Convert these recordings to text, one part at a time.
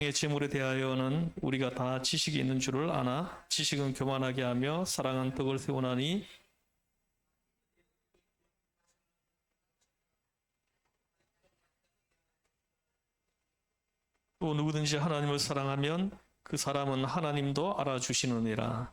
의 재물에 대하여는 우리가 다 지식이 있는 줄을 아나 지식은 교만하게 하며 사랑은 덕을 세우나니 또 누구든지 하나님을 사랑하면 그 사람은 하나님도 알아주시느니라.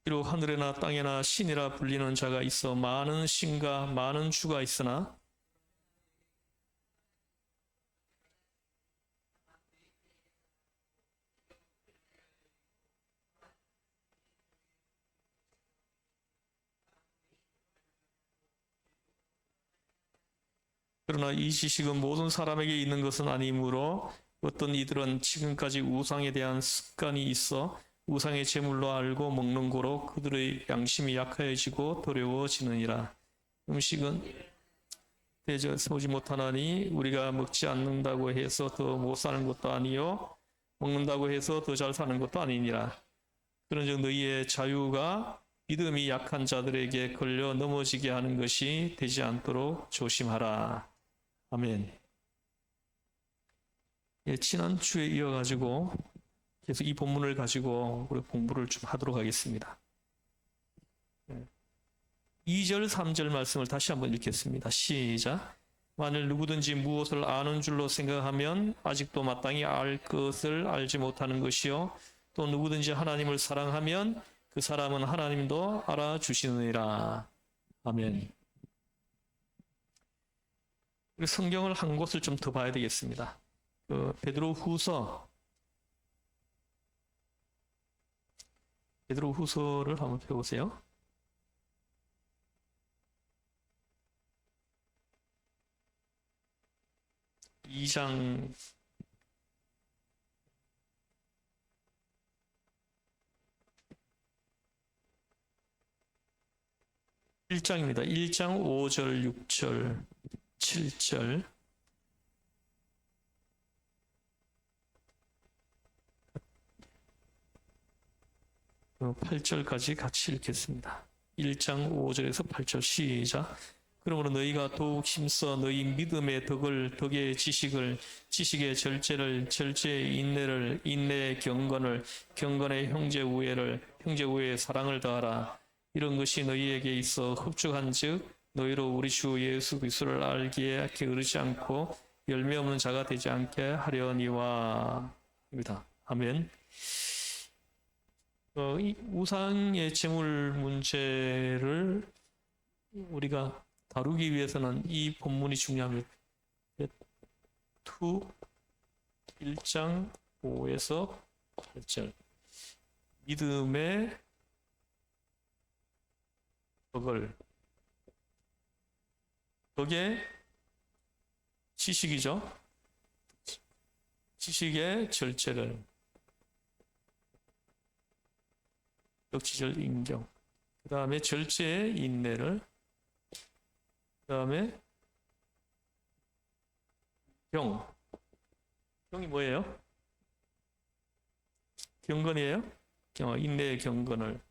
비록 하늘에나 땅에나 신이라 불리는 자가 있어 많은 신과 많은 주가 있으나 그러나 이 지식은 모든 사람에게 있는 것은 아니므로 어떤 이들은 지금까지 우상에 대한 습관이 있어 우상의 제물로 알고 먹는 고로 그들의 양심이 약하여지고 두려워지느니라. 음식은 대접해 오지 못하나니 우리가 먹지 않는다고 해서 더 못 사는 것도 아니요 먹는다고 해서 더 잘 사는 것도 아니니라. 그런즉 너희의 자유가 믿음이 약한 자들에게 걸려 넘어지게 하는 것이 되지 않도록 조심하라. 아멘. 예, 지난주에 이어가지고 계속 이 본문을 가지고 우리 공부를 좀 하도록 하겠습니다. 2절, 3절 말씀을 다시 한번 읽겠습니다. 시작. 만일 누구든지 무엇을 아는 줄로 생각하면 아직도 마땅히 알 것을 알지 못하는 것이요. 또 누구든지 하나님을 사랑하면 그 사람은 하나님도 알아주시느니라. 아멘. 성경을 한 곳을 좀 더 봐야 되겠습니다. 베드로 후서를 한번 펴보세요. 이 장 1장입니다. 1장 5절, 6절, 7절 8절까지 같이 읽겠습니다. 1장 5절에서 8절 시작. 그러므로 너희가 더욱 힘써 너희 믿음의 덕의 지식을, 지식의 절제를, 절제의 인내를, 인내의 경건을, 경건의 형제 우애를, 형제 우애의 사랑을 더하라. 이런 것이 너희에게 있어 흡족한즉 너희로 우리 주 예수 그리스도를 알기에 게으르지 않고 열매 없는 자가 되지 않게 하려니와. 입니다. 아멘. 이 우상의 제물 문제를 우리가 다루기 위해서는 이 본문이 중요합니다. 1장 5에서 8절 믿음의 덕의 지식이죠. 지식의 절제를 역지절 인경, 그 다음에 절제의 인내를, 그 다음에 경이 뭐예요? 경건이에요? 인내의 경건을,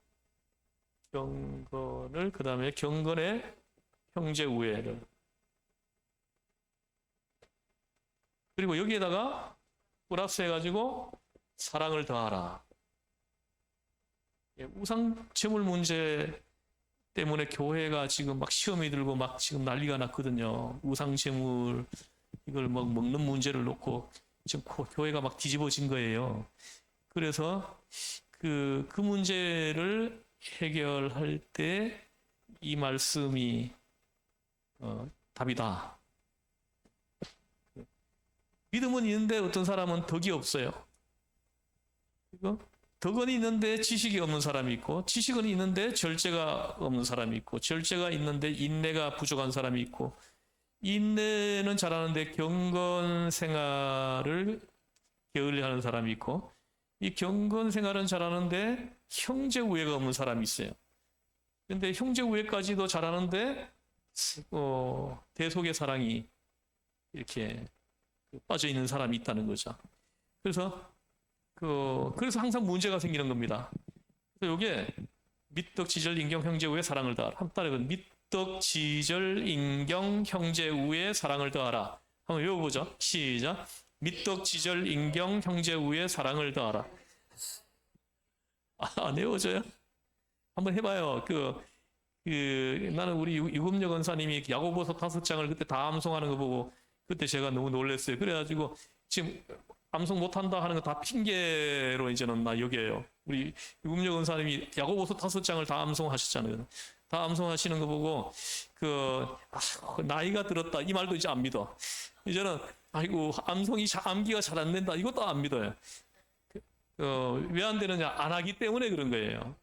그 다음에 경건의 형제 우애를, 그리고 여기에다가 플러스 해가지고 사랑을 더하라. 우상 제물 문제 때문에 교회가 지금 막 시험이 들고 막 지금 난리가 났거든요. 우상 제물 이걸 막 먹는 문제를 놓고 지금 교회가 막 뒤집어진 거예요. 그래서 그 문제를 해결할 때 이 말씀이 답이다. 믿음은 있는데 어떤 사람은 덕이 없어요. 그리고 덕은 있는데 지식이 없는 사람이 있고, 지식은 있는데 절제가 없는 사람이 있고, 절제가 있는데 인내가 부족한 사람이 있고, 인내는 잘하는데 경건 생활을 게을리하는 사람이 있고, 이 경건 생활은 잘하는데 형제 우애가 없는 사람이 있어요. 그런데 형제 우애까지도 잘하는데 대속의 사랑이 이렇게 빠져 있는 사람이 있다는 거죠. 그래서 항상 문제가 생기는 겁니다. 그래서 이게 밑덕, 지절, 인경, 형제, 우애 사랑을 더하라. 한번 따라해보세요. 밑덕, 지절, 인경, 형제, 우애 사랑을 더하라. 한번 외워보죠. 시작. 밑덕, 지절, 인경, 형제, 우애 사랑을 더하라. 안 외워져요? 한번 해봐요. 나는 우리 유금여 권사님이 야고보서 5장을 그때 다 암송하는 거 보고 그때 제가 너무 놀랐어요. 그래가지고 지금 암송 못한다 하는 거 다 핑계로 이제는 나 여겨요. 우리 유금여 권사님이 야고보서 5장을 다 암송하셨잖아요. 다 암송하시는 거 보고 나이가 들었다 이 말도 이제 안 믿어. 이제는 아이고 암기가 잘 안 된다 이것도 안 믿어요. 왜 안 되느냐? 안 하기 때문에 그런 거예요.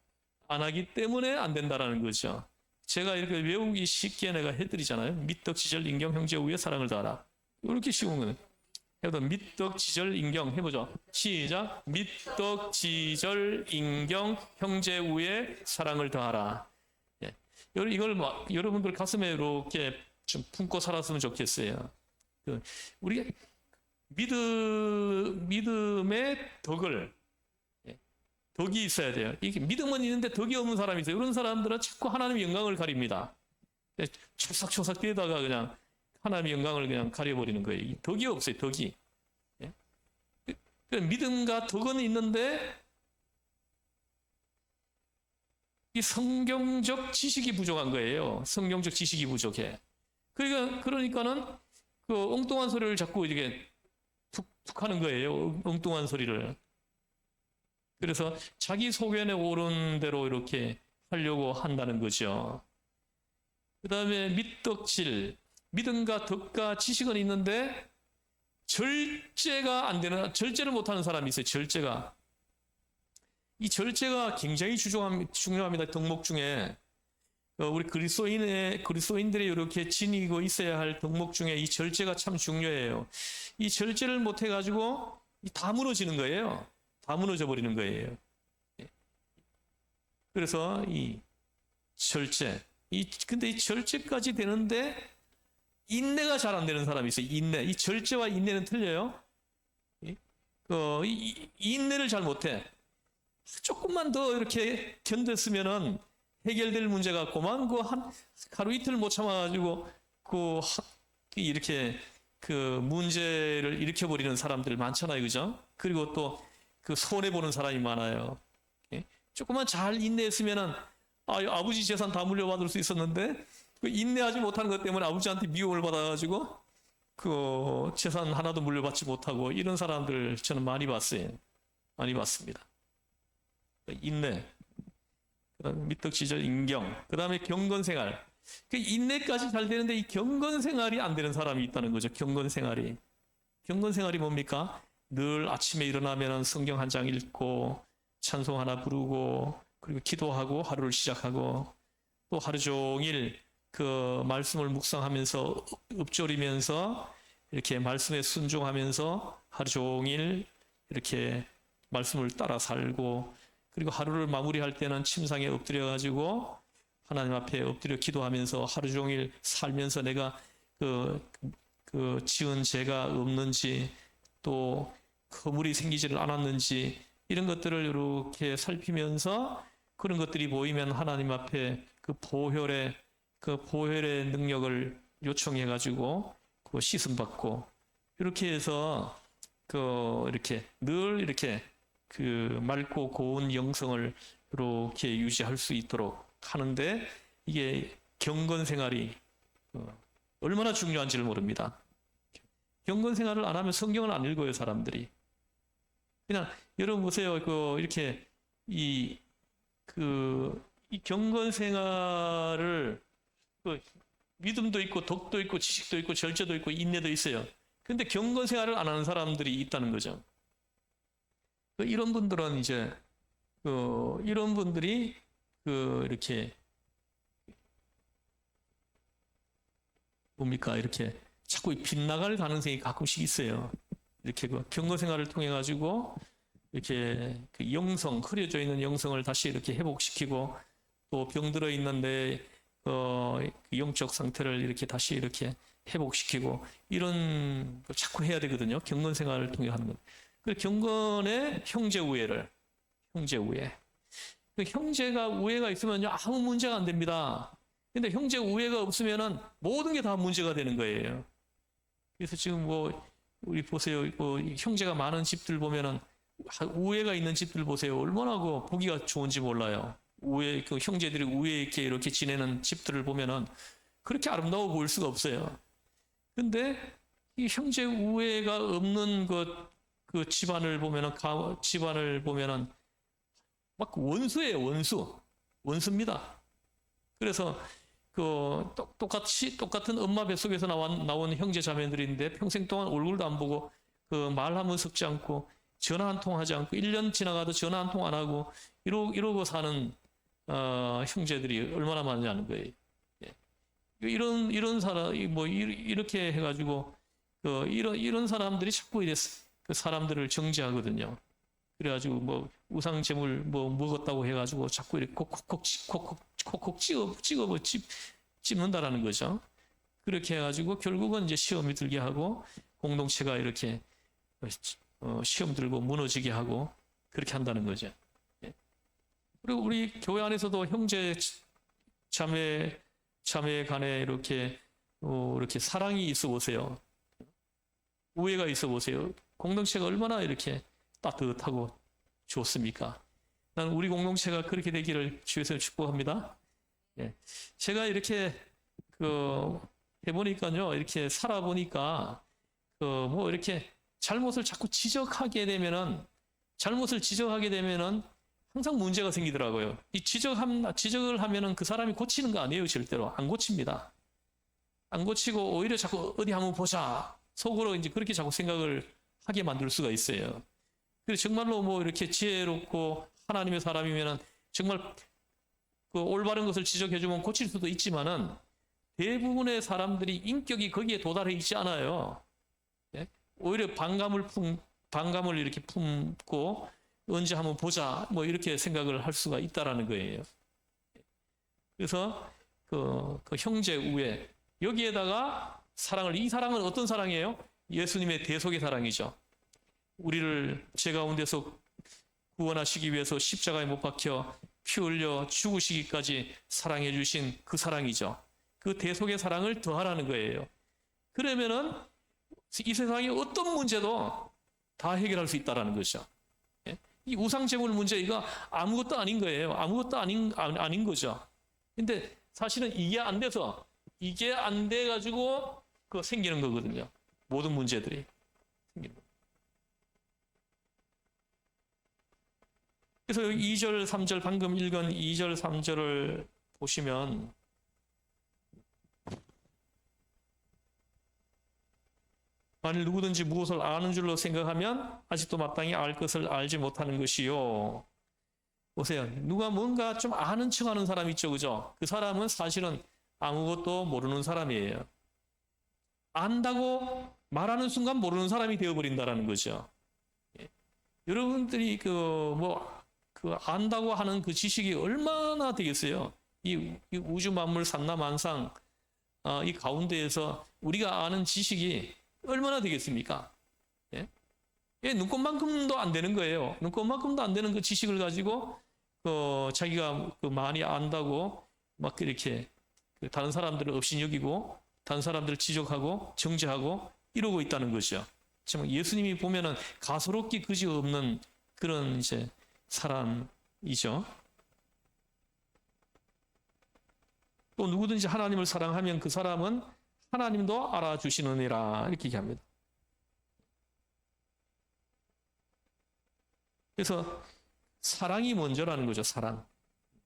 안 하기 때문에 안 된다라는 거죠. 제가 이렇게 외우기 쉽게 내가 해드리잖아요. 밑덕, 지절, 인경, 형제, 우애 사랑을 더하라. 이렇게 쉬운 거는. 해보자. 밑덕, 지절, 인경 해보죠. 시작. 밑덕, 지절, 인경, 형제, 우애 사랑을 더하라. 예. 이걸 여러분들 가슴에 이렇게 좀 품고 살았으면 좋겠어요. 우리 믿음의 덕이 있어야 돼요. 이게 믿음은 있는데 덕이 없는 사람이 있어요. 이런 사람들은 자꾸 하나님의 영광을 가립니다. 초삭초삭 뛰다가 그냥 하나님의 영광을 그냥 가려버리는 거예요. 덕이 없어요. 덕이. 믿음과 덕은 있는데 이 성경적 지식이 부족한 거예요. 성경적 지식이 부족해. 그러니까는 엉뚱한 소리를 자꾸 이렇게 툭툭 하는 거예요. 엉뚱한 소리를. 그래서 자기 소견에 오른 대로 이렇게 하려고 한다는 거죠. 그 다음에 밑덕질, 믿음과 덕과 지식은 있는데 절제가 안 되는, 절제를 못하는 사람이 있어요. 절제가. 이 절제가 굉장히 중요합니다. 덕목 중에. 우리 그리스도인들이 이렇게 지니고 있어야 할 덕목 중에 이 절제가 참 중요해요. 이 절제를 못해가지고 다 무너지는 거예요. 다 무너져 버리는 거예요. 그래서 이 절제, 근데 이 절제까지 되는데 인내가 잘 안 되는 사람이 있어요. 인내. 이 절제와 인내는 틀려요. 이 인내를 잘 못해. 조금만 더 이렇게 견뎠으면은 해결될 문제가 고만 하루 이틀 못 참아가지고 이렇게 문제를 일으켜버리는 사람들 많잖아요, 그죠? 그리고 또 손해 보는 사람이 많아요. 조금만 잘 인내했으면은 아버지 재산 다 물려받을 수 있었는데 인내하지 못하는 것 때문에 아버지한테 미움을 받아가지고 재산 하나도 물려받지 못하고 이런 사람들 저는 많이 봤어요. 많이 봤습니다. 인내, 그다음에 밑덕지절, 인경, 그다음에 경건생활. 인내까지 잘 되는데 이 경건생활이 안 되는 사람이 있다는 거죠. 경건생활이 뭡니까? 늘 아침에 일어나면 성경 한 장 읽고 찬송 하나 부르고 그리고 기도하고 하루를 시작하고 또 하루 종일 말씀을 묵상하면서 읊조리면서 이렇게 말씀에 순종하면서 하루 종일 이렇게 말씀을 따라 살고 그리고 하루를 마무리할 때는 침상에 엎드려 가지고 하나님 앞에 엎드려 기도하면서 하루 종일 살면서 내가 지은 죄가 없는지 또 허물이 생기지를 않았는지 이런 것들을 이렇게 살피면서 그런 것들이 보이면 하나님 앞에 보혈의 능력을 요청해 가지고 씻음 받고 이렇게 해서 이렇게 늘 이렇게 맑고 고운 영성을 이렇게 유지할 수 있도록 하는데 이게 경건 생활이 얼마나 중요한지를 모릅니다. 경건 생활을 안 하면 성경을 안 읽어요, 사람들이. 그냥 여러분 보세요. 이렇게 이 경건 생활을 믿음도 있고 덕도 있고 지식도 있고 절제도 있고 인내도 있어요. 근데 경건 생활을 안 하는 사람들이 있다는 거죠. 이런 분들은 이제 이런 분들이 이렇게 뭡니까? 이렇게 자꾸 빗나갈 가능성이 가끔씩 있어요. 이렇게 경건 생활을 통해 가지고 이렇게 영성, 흐려져 있는 영성을 다시 이렇게 회복시키고 또 병들어 있는데 영적 상태를 이렇게 다시 이렇게 회복시키고 이런 걸 자꾸 해야 되거든요. 경건 생활을 통해 하는 것. 그 경건의 형제 우애. 형제가 우애가 있으면요 아무 문제가 안 됩니다. 근데 형제 우애가 없으면은 모든 게 다 문제가 되는 거예요. 그래서 지금 뭐 우리 보세요, 뭐 형제가 많은 집들 보면은 우애가 있는 집들 보세요. 얼마나 그 보기가 좋은지 몰라요. 우애 그 형제들이 우애 있게 이렇게 지내는 집들을 보면은 그렇게 아름다워 보일 수가 없어요. 근데 이 형제 우애가 없는 그 집안을 보면은 집안을 보면은 막 원수예요, 원수입니다. 그래서 그 똑같은 엄마 뱃속에서 나온 형제 자매들인데 평생 동안 얼굴도 안 보고 그 말 한번 섞지 않고 전화 한 통 하지 않고 1년 지나가도 전화 한 통 안 하고 이러고 사는 형제들이 얼마나 많냐는 거예요. 예. 이런 사람 뭐 이렇게 해가지고 이런 사람들이 자꾸 이래 그 사람들을 정죄하거든요. 그래가지고 뭐 우상 제물 뭐 먹었다고 해가지고 자꾸 이렇게 콕콕 찝는다라는 거죠. 그렇게 해가지고 결국은 이제 시험이 들게 하고 공동체가 이렇게 시험 들고 무너지게 하고 그렇게 한다는 거죠. 예. 그리고 우리 교회 안에서도 형제 자매 간에 이렇게 사랑이 있어 보세요. 우애가 있어 보세요. 공동체가 얼마나 이렇게 따뜻하고 좋습니까? 나는 우리 공동체가 그렇게 되기를 주에서 축복합니다. 예. 제가 이렇게 해보니까요, 이렇게 살아보니까 뭐 이렇게 잘못을 자꾸 지적하게 되면은 항상 문제가 생기더라고요. 이 지적을 하면은 그 사람이 고치는 거 아니에요, 절대로 안 고칩니다. 안 고치고 오히려 자꾸 어디 한번 보자 속으로 이제 그렇게 자꾸 생각을 하게 만들 수가 있어요. 그래서 정말로 뭐 이렇게 지혜롭고 하나님의 사람이면은 정말 그 올바른 것을 지적해주면 고칠 수도 있지만은 대부분의 사람들이 인격이 거기에 도달해 있지 않아요. 예? 오히려 반감을 이렇게 품고 언제 한번 보자 뭐 이렇게 생각을 할 수가 있다라는 거예요. 그래서 그 형제 우애 여기에다가 이 사랑은 어떤 사랑이에요? 예수님의 대속의 사랑이죠. 우리를 죄 가운데서 구원하시기 위해서 십자가에 못 박혀 피 흘려 죽으시기까지 사랑해 주신 그 사랑이죠. 그 대속의 사랑을 더하라는 거예요. 그러면은 이 세상의 어떤 문제도 다 해결할 수 있다라는 것이죠. 이 우상제물 문제 이거 아무것도 아닌 거예요. 아무것도 아닌 거죠. 근데 사실은 이게 안 돼 가지고 생기는 거거든요. 모든 문제들이 생기는 거예요. 그래서 2절, 3절 방금 읽은 2절, 3절을 보시면 만일 누구든지 무엇을 아는 줄로 생각하면 아직도 마땅히 알 것을 알지 못하는 것이요. 보세요. 누가 뭔가 좀 아는 척하는 사람 있죠, 그죠? 그 사람은 사실은 아무것도 모르는 사람이에요. 안다고 말하는 순간 모르는 사람이 되어버린다라는 거죠. 예. 여러분들이 안다고 하는 그 지식이 얼마나 되겠어요? 이 우주 만물 산나만상 이 가운데에서 우리가 아는 지식이 얼마나 되겠습니까? 예? 눈꼽만큼도 안 되는 거예요. 눈꼽만큼도 안 되는 그 지식을 가지고 자기가 많이 안다고 막 이렇게 다른 사람들을 업신여기고 다른 사람들을 지적하고 정죄하고 이러고 있다는 것이죠. 정말 예수님이 보면은 가소롭기 그지없는 그런 이제 사람이죠. 또 누구든지 하나님을 사랑하면 그 사람은 하나님도 알아주시느니라 이렇게 얘기합니다. 그래서 사랑이 먼저라는 거죠. 사랑.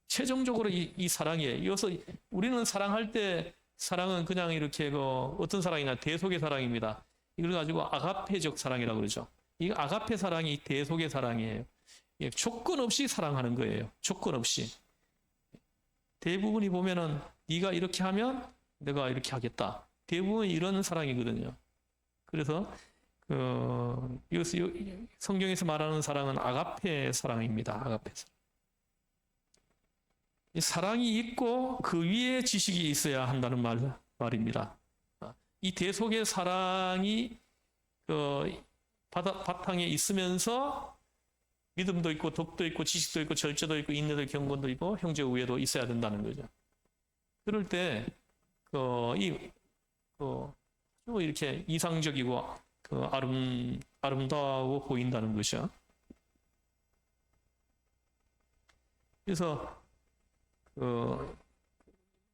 최종적으로 이 사랑이에요. 이어서 우리는 사랑할 때 사랑은 그냥 이렇게 어떤 사랑이냐 대속의 사랑입니다. 이걸 가지고 아가페적 사랑이라고 그러죠. 이 아가페 사랑이 대속의 사랑이에요. 조건 없이 사랑하는 거예요. 조건 없이. 대부분이 보면은 네가 이렇게 하면 내가 이렇게 하겠다. 대부분 이런 사랑이거든요. 그래서 성경에서 말하는 사랑은 아가페 사랑입니다. 아가페 사랑. 사랑이 있고 그 위에 지식이 있어야 한다는 말입니다. 이 대속의 사랑이 바탕에 있으면서 믿음도 있고 덕도 있고 지식도 있고 절제도 있고 인내도 있고 경건도 있고 형제 우애도 있어야 된다는 거죠. 그럴 때 이렇게 이상적이고 아름다워 보인다는 것이죠. 그래서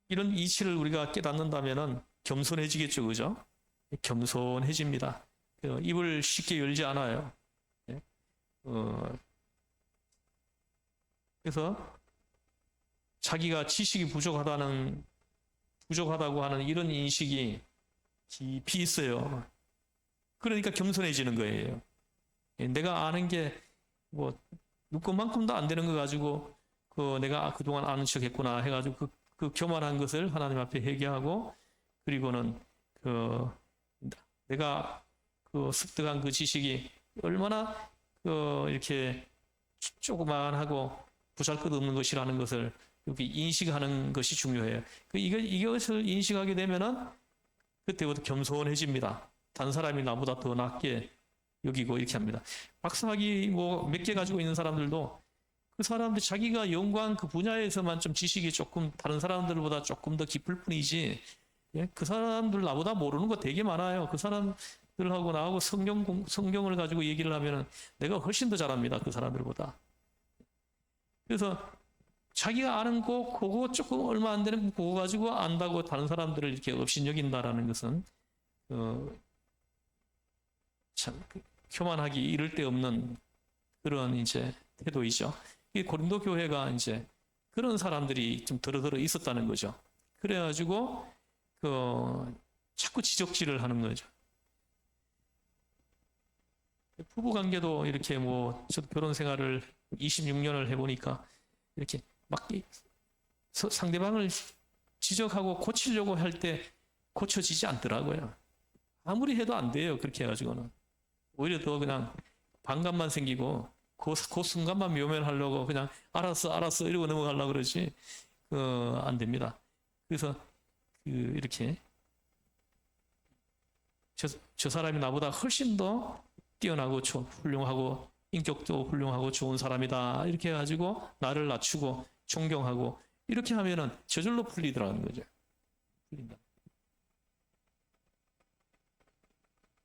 이런 이치를 우리가 깨닫는다면은 겸손해지겠죠, 그죠? 겸손해집니다. 입을 쉽게 열지 않아요. 그래서 자기가 지식이 부족하다고 하는 이런 인식이 깊이 있어요. 그러니까 겸손해지는 거예요. 내가 아는 게 뭐 누구만큼도 안 되는 거 가지고 내가 그동안 아는 척 했구나 해가지고 그 교만한 것을 하나님 앞에 회개하고, 그리고는 내가 습득한 그 지식이 얼마나 이렇게 조그만하고 보잘것없는 것이라는 것을 이렇게 인식하는 것이 중요해요. 이것을 인식하게 되면은 그때부터 겸손해집니다. 다른 사람이 나보다 더 낫게 여기고 이렇게 합니다. 박사학위 뭐 몇 개 가지고 있는 사람들도 그 사람들 자기가 연구한 그 분야에서만 좀 지식이 조금 다른 사람들보다 조금 더 깊을 뿐이지, 그 사람들 나보다 모르는 거 되게 많아요. 그 사람들하고 나하고 성경을 가지고 얘기를 하면은 내가 훨씬 더 잘합니다. 그 사람들보다. 그래서 자기가 아는 그거 조금 얼마 안 되는 그거 가지고 안다고 다른 사람들을 이렇게 업신여긴다라는 것은 참 교만하기 이를 데 없는 그런 이제 태도이죠. 이 고린도 교회가 이제 그런 사람들이 좀 더러더러 있었다는 거죠. 그래가지고 자꾸 지적질을 하는 거죠. 부부 관계도 이렇게 저도 결혼 생활을 26년을 해보니까 이렇게 막 상대방을 지적하고 고치려고 할 때 고쳐지지 않더라고요. 아무리 해도 안 돼요. 그렇게 해가지고는. 오히려 더 그냥 반감만 생기고 그 순간만 묘면하려고 그냥 알았어 이러고 넘어가려고 그러지 안 됩니다. 그래서 이렇게 저 사람이 나보다 훨씬 더 뛰어나고 훌륭하고 인격도 훌륭하고 좋은 사람이다 이렇게 해가지고 나를 낮추고 존경하고 이렇게 하면은 저절로 풀리더라는 거죠. 풀린다.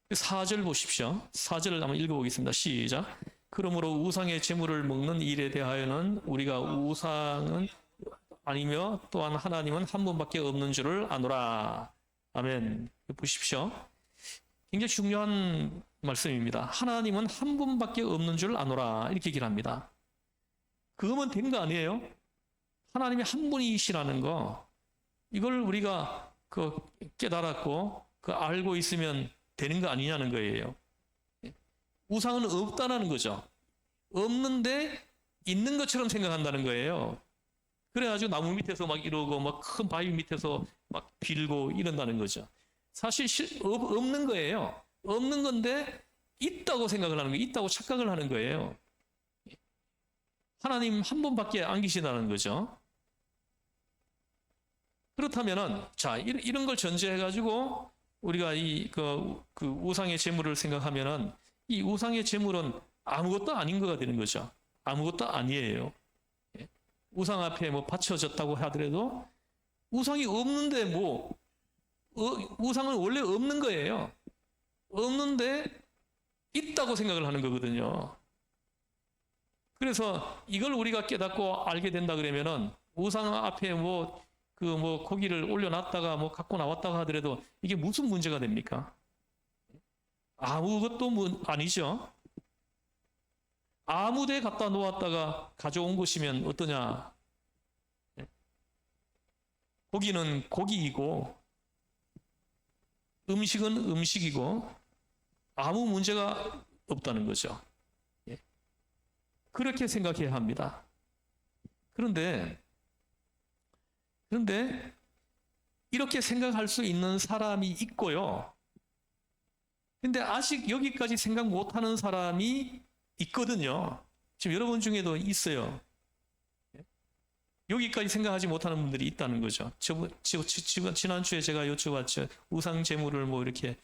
4절 보십시오. 4절을 한번 읽어보겠습니다. 시작. 그러므로 우상의 제물을 먹는 일에 대하여는 우리가 우상은 아니며 또한 하나님은 한 분밖에 없는 줄을 아노라. 아멘. 보십시오. 굉장히 중요한 말씀입니다. 하나님은 한 분밖에 없는 줄 아노라. 이렇게 얘기를 합니다. 그거면 된 거 아니에요? 하나님이 한 분이시라는 거, 이걸 우리가 깨달았고 알고 있으면 되는 거 아니냐는 거예요. 우상은 없다는 거죠. 없는데 있는 것처럼 생각한다는 거예요. 그래가지고 나무 밑에서 막 이러고 막 큰 바위 밑에서 막 빌고 이런다는 거죠. 사실 없는 거예요. 없는 건데 있다고 생각을 하는 거예요. 있다고 착각을 하는 거예요. 하나님 한 분밖에 안 계시다는 거죠. 그렇다면은 자 이런 걸 전제해가지고 우리가 그 우상의 제물을 생각하면은 이 우상의 제물은 아무것도 아닌 거가 되는 거죠. 아무것도 아니에요. 우상 앞에 바쳐졌다고 하더라도 우상이 없는데 우상은 원래 없는 거예요. 없는데 있다고 생각을 하는 거거든요. 그래서 이걸 우리가 깨닫고 알게 된다 그러면은 우상 앞에 고기를 올려놨다가 갖고 나왔다가 하더라도 이게 무슨 문제가 됩니까? 아무것도 아니죠. 아무 데 갖다 놓았다가 가져온 것이면 어떠냐? 고기는 고기이고 음식은 음식이고 아무 문제가 없다는 거죠. 그렇게 생각해야 합니다. 그런데 이렇게 생각할 수 있는 사람이 있고요. 근데 아직 여기까지 생각 못하는 사람이 있거든요. 지금 여러분 중에도 있어요. 여기까지 생각하지 못하는 분들이 있다는 거죠. 지난주에 제가 여쭤봤죠. 우상 제물을 이렇게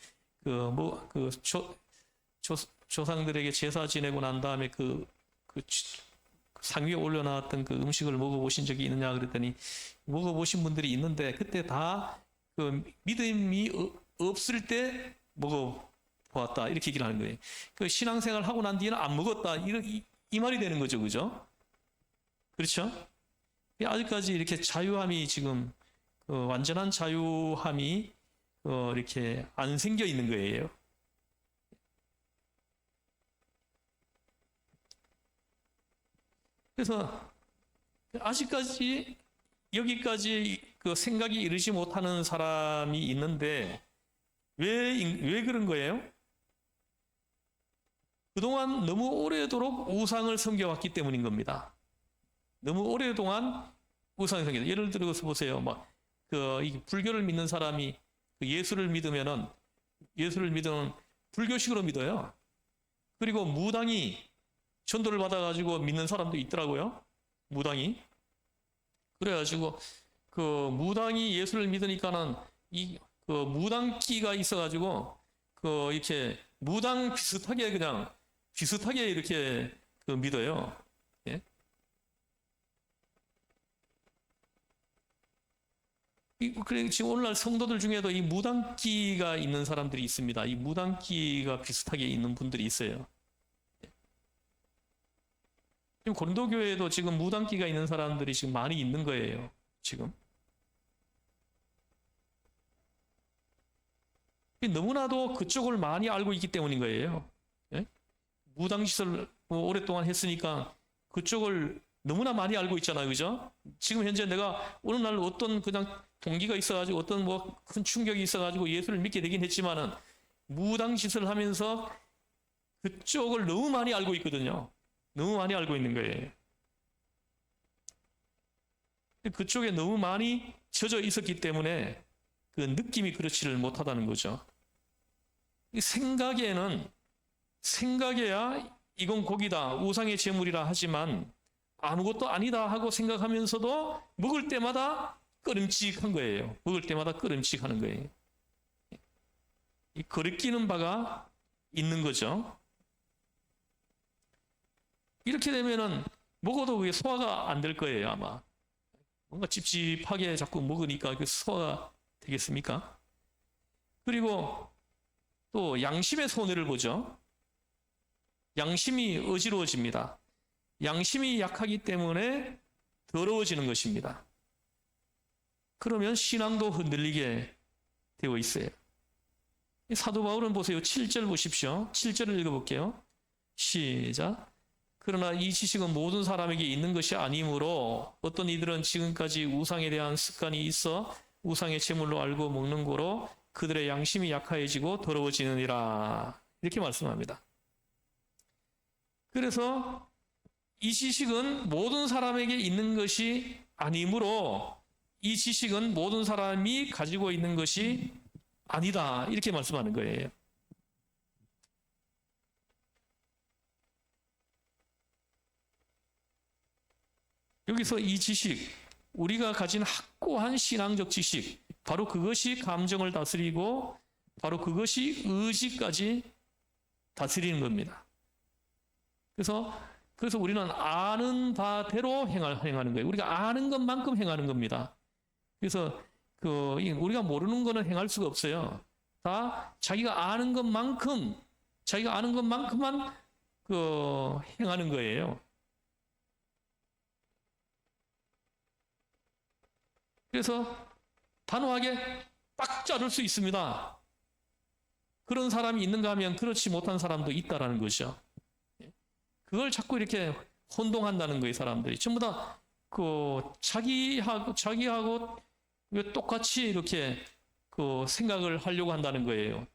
조상들에게 제사 지내고 난 다음에 그 상 위에 올려놨던 그 음식을 먹어보신 적이 있느냐 그랬더니 먹어보신 분들이 있는데 그때 다 그 믿음이 없을 때 먹어보았다 이렇게 얘기를 하는 거예요. 그 신앙생활 하고 난 뒤에는 안 먹었다 이 말이 되는 거죠, 그죠? 그렇죠? 아직까지 이렇게 자유함이 지금 완전한 자유함이 이렇게 안 생겨 있는 거예요. 그래서 아직까지 여기까지 그 생각이 이르지 못하는 사람이 있는데 왜 그런 거예요? 그동안 너무 오래도록 우상을 섬겨왔기 때문인 겁니다. 너무 오랫동안 우상을 섬겼다. 예를 들어서 보세요. 이 불교를 믿는 사람이 예수를 믿으면 불교식으로 믿어요. 그리고 무당이 전도를 받아가지고 믿는 사람도 있더라고요. 무당이. 그래가지고 그 무당이 예수를 믿으니까는 그 무당기가 있어가지고 이렇게 무당 비슷하게 그냥 비슷하게 이렇게 믿어요. 예? 그래 지금 오늘날 성도들 중에도 이 무당기가 있는 사람들이 있습니다. 이 무당기가 비슷하게 있는 분들이 있어요. 지금 고린도교회에도 지금 무당기가 있는 사람들이 지금 많이 있는 거예요. 지금. 너무나도 그쪽을 많이 알고 있기 때문인 거예요. 예? 무당시설 오랫동안 했으니까 그쪽을 너무나 많이 알고 있잖아요. 그죠? 지금 현재 내가 어느 날 어떤 그냥 동기가 있어가지고 어떤 큰 충격이 있어가지고 예수를 믿게 되긴 했지만은 무당시설을 하면서 그쪽을 너무 많이 알고 있거든요. 너무 많이 알고 있는 거예요. 그쪽에 너무 많이 젖어 있었기 때문에 그 느낌이 그렇지를 못하다는 거죠. 생각에야 이건 고기다, 우상의 제물이라 하지만 아무것도 아니다 하고 생각하면서도 먹을 때마다 꺼림칙한 거예요. 먹을 때마다 꺼림칙하는 거예요. 이 거리끼는 바가 있는 거죠. 이렇게 되면은 먹어도 그게 소화가 안 될 거예요, 아마. 뭔가 찝찝하게 자꾸 먹으니까 그 소화가 되겠습니까? 그리고 또 양심의 손해를 보죠. 양심이 어지러워집니다. 양심이 약하기 때문에 더러워지는 것입니다. 그러면 신앙도 흔들리게 되어 있어요. 사도 바울은 보세요. 7절 보십시오. 7절을 읽어볼게요. 시작. 그러나 이 지식은 모든 사람에게 있는 것이 아니므로 어떤 이들은 지금까지 우상에 대한 습관이 있어 우상의 제물로 알고 먹는 거로 그들의 양심이 약해지고 더러워지느니라. 이렇게 말씀합니다. 그래서 이 지식은 모든 사람에게 있는 것이 아니므로 이 지식은 모든 사람이 가지고 있는 것이 아니다. 이렇게 말씀하는 거예요. 여기서 이 지식, 우리가 가진 확고한 신앙적 지식, 바로 그것이 감정을 다스리고 바로 그것이 의지까지 다스리는 겁니다. 그래서 우리는 아는 바대로 행하는 거예요. 우리가 아는 것만큼 행하는 겁니다. 그래서 우리가 모르는 거는 행할 수가 없어요. 다 자기가 아는 것만큼만 행하는 거예요. 그래서 단호하게 딱 자를 수 있습니다. 그런 사람이 있는가 하면 그렇지 못한 사람도 있다라는 거죠. 그걸 자꾸 이렇게 혼동한다는 거예요, 사람들이. 전부 다 자기하고 똑같이 이렇게 생각을 하려고 한다는 거예요.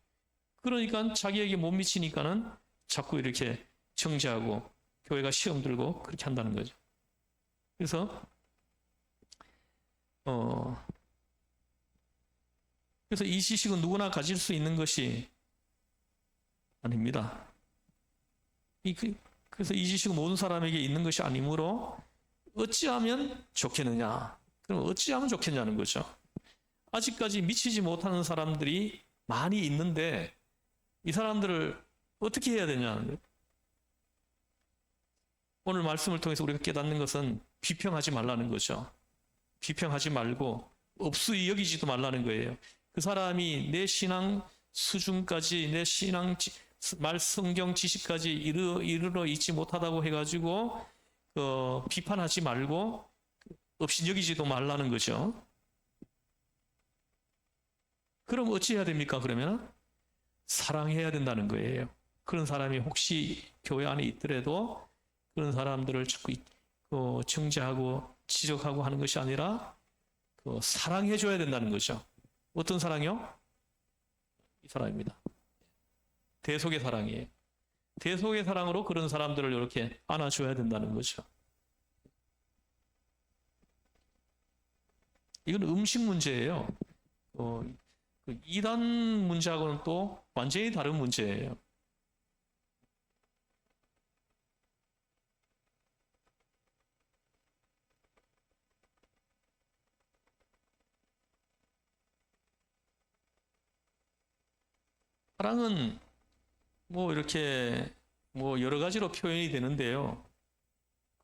그러니까 자기에게 못 미치니까는 자꾸 이렇게 정죄하고 교회가 시험 들고 그렇게 한다는 거죠. 그래서 이 지식은 누구나 가질 수 있는 것이 아닙니다. 그래서 이 지식은 모든 사람에게 있는 것이 아니므로 어찌하면 좋겠느냐? 그럼 어찌하면 좋겠냐는 거죠. 아직까지 미치지 못하는 사람들이 많이 있는데 이 사람들을 어떻게 해야 되냐는 거예요. 오늘 말씀을 통해서 우리가 깨닫는 것은 비평하지 말라는 거죠. 비평하지 말고 업수히 여기지도 말라는 거예요. 그 사람이 내 신앙 수준까지, 내 신앙 말 성경 지식까지 이르러 있지 못하다고 해가지고 비판하지 말고 없이 여기지도 말라는 거죠. 그럼 어찌 해야 됩니까? 그러면 사랑해야 된다는 거예요. 그런 사람이 혹시 교회 안에 있더라도 그런 사람들을 자꾸 정죄하고 지적하고 하는 것이 아니라 사랑해 줘야 된다는 거죠. 어떤 사랑이요? 이 사랑입니다. 대속의 사랑이에요. 대속의 사랑으로 그런 사람들을 이렇게 안아줘야 된다는 거죠. 이건 음식 문제예요. 이단 문제하고는 또 완전히 다른 문제예요. 사랑은 이렇게 여러 가지로 표현이 되는데요.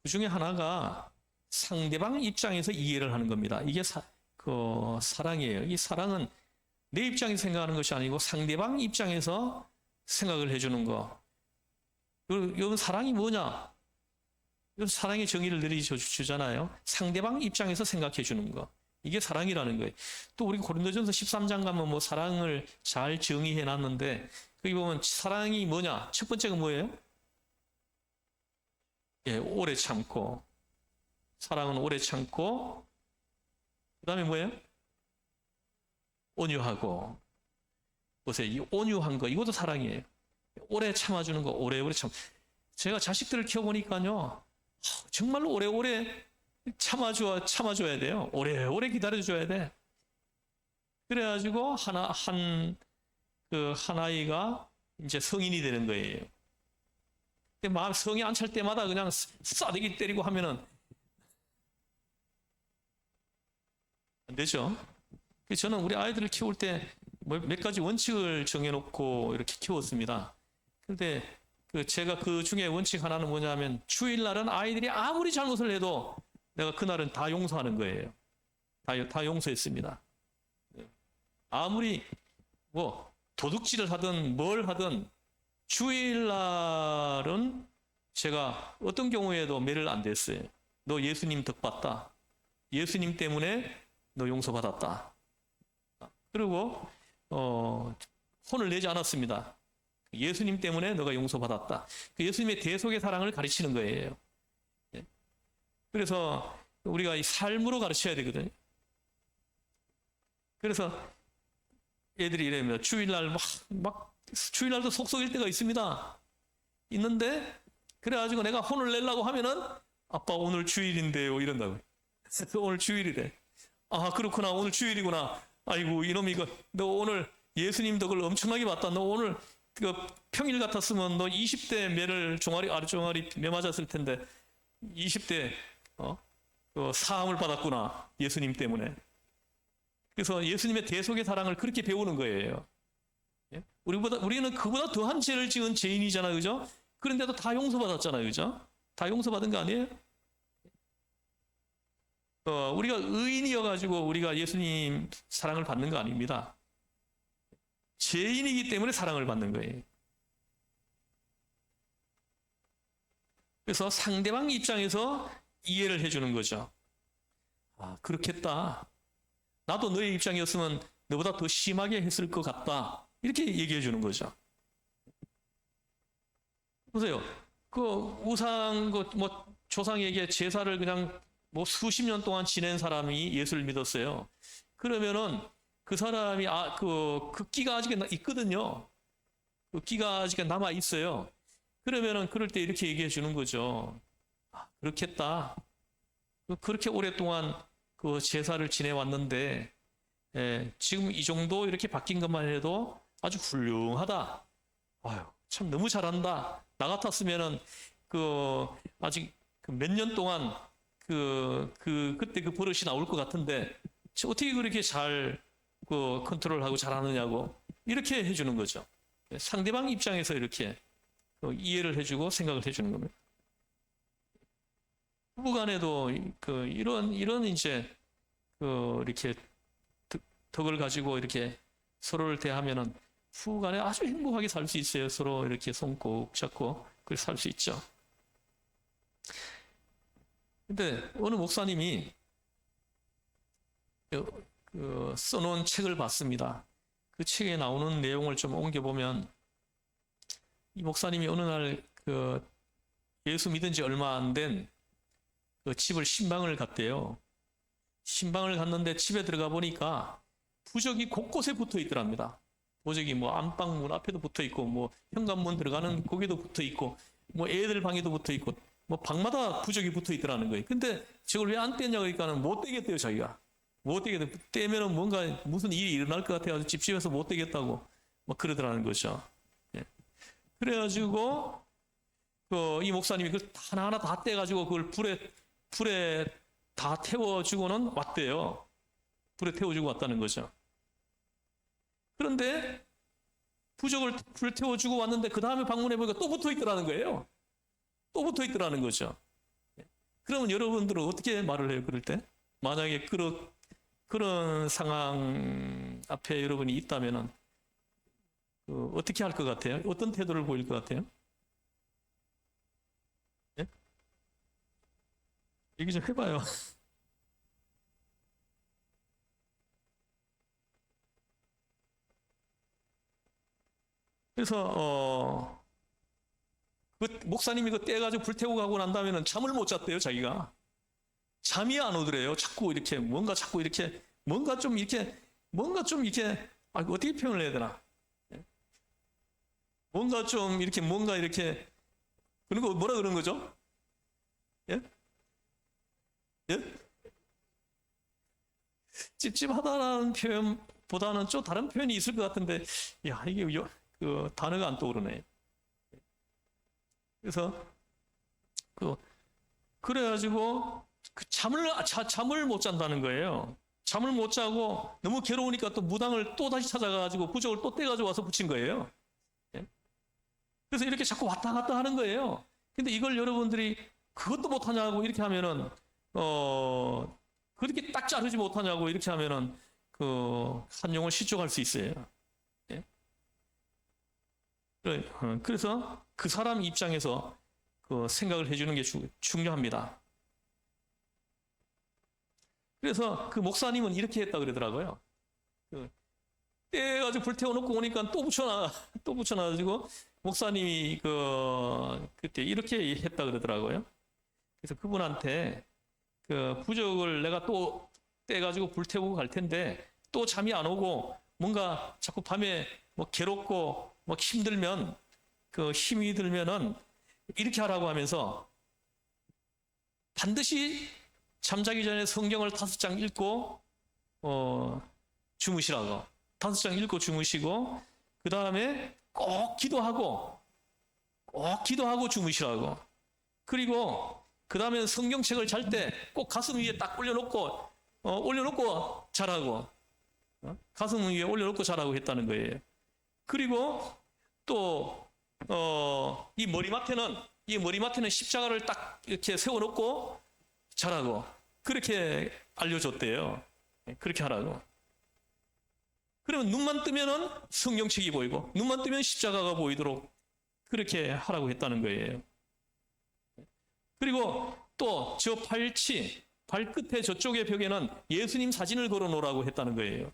그 중에 하나가 상대방 입장에서 이해를 하는 겁니다. 이게 사랑이에요. 이 사랑은 내 입장에서 생각하는 것이 아니고 상대방 입장에서 생각을 해주는 거. 여러분 사랑이 뭐냐? 사랑의 정의를 내려주잖아요. 상대방 입장에서 생각해 주는 거. 이게 사랑이라는 거예요. 또 우리 고린도전서 13장 가면 사랑을 잘 정의해 놨는데 거기 보면 사랑이 뭐냐? 첫 번째가 뭐예요? 예, 오래 참고. 사랑은 오래 참고. 그다음에 뭐예요? 온유하고. 보세요. 이 온유한 거 이것도 사랑이에요. 오래 참아주는 거 오래오래 참. 제가 자식들을 키워보니까요. 정말로 오래오래 참아줘야 돼요. 오래오래 기다려줘야 돼. 그래가지고 한 아이가 이제 성인이 되는 거예요. 근데 성이 안 찰 때마다 그냥 싸대기 때리고 하면은 안 되죠. 저는 우리 아이들을 키울 때 몇 가지 원칙을 정해놓고 이렇게 키웠습니다. 근데 제가 그 중에 원칙 하나는 뭐냐면 주일날은 아이들이 아무리 잘못을 해도 내가 그날은 다 용서하는 거예요. 다 용서했습니다. 아무리 도둑질을 하든 뭘 하든 주일날은 제가 어떤 경우에도 매를 안 댔어요. 너 예수님 덕 봤다. 예수님 때문에 너 용서받았다. 그리고 혼을 내지 않았습니다. 예수님 때문에 너가 용서받았다. 예수님의 대속의 사랑을 가르치는 거예요. 그래서 우리가 이 삶으로 가르쳐야 되거든요. 그래서 애들이 이래요. 주일날 주일날도 속 썩일 때가 있습니다. 있는데 그래가지고 내가 혼을 내려고 하면은 아빠 오늘 주일인데요 이런다고. 오늘 주일이래. 아 그렇구나 오늘 주일이구나. 아이고 이놈이 너 오늘 예수님 덕을 엄청나게 봤다. 너 오늘 평일 같았으면 너 20대 매를 아랫종아리 매 맞았을 텐데 20대 사함을 받았구나 예수님 때문에. 그래서 예수님의 대속의 사랑을 그렇게 배우는 거예요. 우리는 그보다 더한 죄를 지은 죄인이잖아요, 그죠? 그런데도 다 용서받았잖아요, 그죠? 다 용서받은 거 아니에요? 우리가 의인이어가지고 우리가 예수님 사랑을 받는 거 아닙니다. 죄인이기 때문에 사랑을 받는 거예요. 그래서 상대방 입장에서 이해를 해주는 거죠. 아, 그렇겠다. 나도 너의 입장이었으면 너보다 더 심하게 했을 것 같다. 이렇게 얘기해 주는 거죠. 보세요. 우상, 조상에게 제사를 그냥 수십 년 동안 지낸 사람이 예수를 믿었어요. 그러면은 그 사람이 그 끼가 아직 있거든요. 그 끼가 아직 남아 있어요. 그러면은 그럴 때 이렇게 얘기해 주는 거죠. 아, 그렇겠다. 그렇게 오랫동안 그 제사를 지내왔는데 지금 이 정도 이렇게 바뀐 것만 해도 아주 훌륭하다. 아유, 참 너무 잘한다. 나 같았으면은 아직 몇 년 동안 그때 그 버릇이 나올 것 같은데 어떻게 그렇게 잘 컨트롤하고 잘하느냐고 이렇게 해주는 거죠. 상대방 입장에서 이렇게 이해를 해주고 생각을 해주는 겁니다. 부부간에도 이런 이제 이렇게 덕을 가지고 이렇게 서로를 대하면은 부부간에 아주 행복하게 살 수 있어요. 서로 이렇게 손 꼭 잡고 그렇게 살 수 있죠. 근데 어느 목사님이 써놓은 책을 봤습니다. 그 책에 나오는 내용을 좀 옮겨보면 이 목사님이 어느 날 예수 믿은 지 얼마 안 된 집을 신방을 갔대요. 신방을 갔는데 집에 들어가 보니까 부적이 곳곳에 붙어 있더랍니다. 부적이 뭐 안방 문 앞에도 붙어 있고, 뭐 현관문 들어가는 거기도 붙어 있고, 뭐 애들 방에도 붙어 있고, 뭐 방마다 부적이 붙어 있더라는 거예요. 근데 저걸 왜 안 떼냐고 그러니까는 못 떼겠대요, 자기가. 못 떼겠대. 떼면은 뭔가 무슨 일이 일어날 것 같아가지고 집집에서 못 떼겠다고 막 그러더라는 거죠. 예. 그래가지고 이 목사님이 그걸 하나하나 다 떼가지고 그걸 불에 다 태워주고는 왔대요. 불에 태워주고 왔다는 거죠. 그런데 부적을 불 태워주고 왔는데 그 다음에 방문해 보니까 또 붙어 있더라는 거예요. 또 붙어 있더라는 거죠. 그러면 여러분들은 어떻게 말을 해요? 그럴 때? 만약에 그런 상황 앞에 여러분이 있다면은 어떻게 할 것 같아요? 어떤 태도를 보일 것 같아요? 예? 얘기 좀 해봐요. 그래서 그 목사님이 그 떼가지고 불태우고 가고 난 다음에는 잠을 못 잤대요, 자기가. 잠이 안 오더래요. 자꾸 이렇게 뭔가 좀 이렇게 어떻게 표현을 해야 되나? 뭔가 그런 거 뭐라 그러는 거죠? 예? 예? 찝찝하다라는 표현보다는 좀 다른 표현이 있을 것 같은데, 야, 이게 단어가 안 떠오르네. 그래서 그래가지고 잠을 못 잔다는 거예요. 잠을 못 자고 너무 괴로우니까 또 무당을 또 다시 찾아가지고 부적을 또 떼가지고 와서 붙인 거예요. 예? 그래서 이렇게 자꾸 왔다 갔다 하는 거예요. 근데 이걸 여러분들이 그것도 못하냐고 이렇게 하면은 그렇게 딱 자르지 못하냐고 이렇게 하면은 한 영혼 실족할 수 있어요. 예? 그래서 그 사람 입장에서 생각을 해주는 게 중요합니다. 그래서 그 목사님은 이렇게 했다 그러더라고요. 떼가지고 불태워놓고 오니까 또 붙여놔가지고 목사님이 그때 이렇게 했다 그러더라고요. 그래서 그분한테 부적을 내가 또 떼가지고 불태우고 갈 텐데 또 잠이 안 오고 뭔가 자꾸 밤에 뭐 괴롭고 뭐 힘들면 힘이 들면은 이렇게 하라고 하면서 반드시 잠자기 전에 성경을 5장 읽고 주무시라고. 5장 읽고 주무시고 그 다음에 꼭 기도하고 주무시라고. 그리고 그 다음에 성경책을 잘 때 꼭 가슴 위에 딱 올려놓고 자라고. 가슴 위에 올려놓고 자라고 했다는 거예요. 그리고 또 이 머리맡에는 십자가를 딱 이렇게 세워놓고 자라고. 그렇게 알려줬대요. 그렇게 하라고. 그러면 눈만 뜨면은 성경책이 보이고 눈만 뜨면 십자가가 보이도록 그렇게 하라고 했다는 거예요. 그리고 또 저 발끝에 저쪽의 벽에는 예수님 사진을 걸어 놓으라고 했다는 거예요.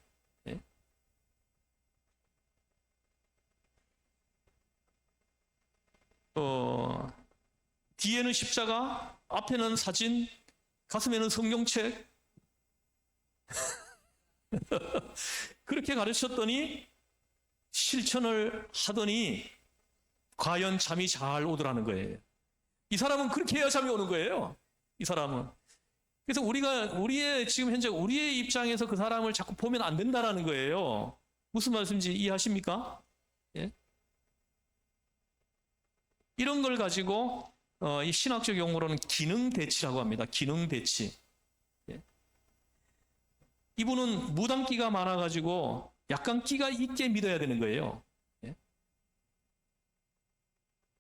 뒤에는 십자가, 앞에는 사진, 가슴에는 성경책. 그렇게 가르쳤더니 실천을 하더니 과연 잠이 잘 오더라는 거예요. 이 사람은 그렇게 해야 잠이 오는 거예요. 이 사람은. 그래서 지금 현재 우리의 입장에서 그 사람을 자꾸 보면 안 된다라는 거예요. 무슨 말씀인지 이해하십니까? 예? 이런 걸 가지고 이 신학적 용어로는 기능대치라고 합니다. 기능대치. 예? 이분은 무당기가 많아가지고 약간 끼가 있게 믿어야 되는 거예요. 예?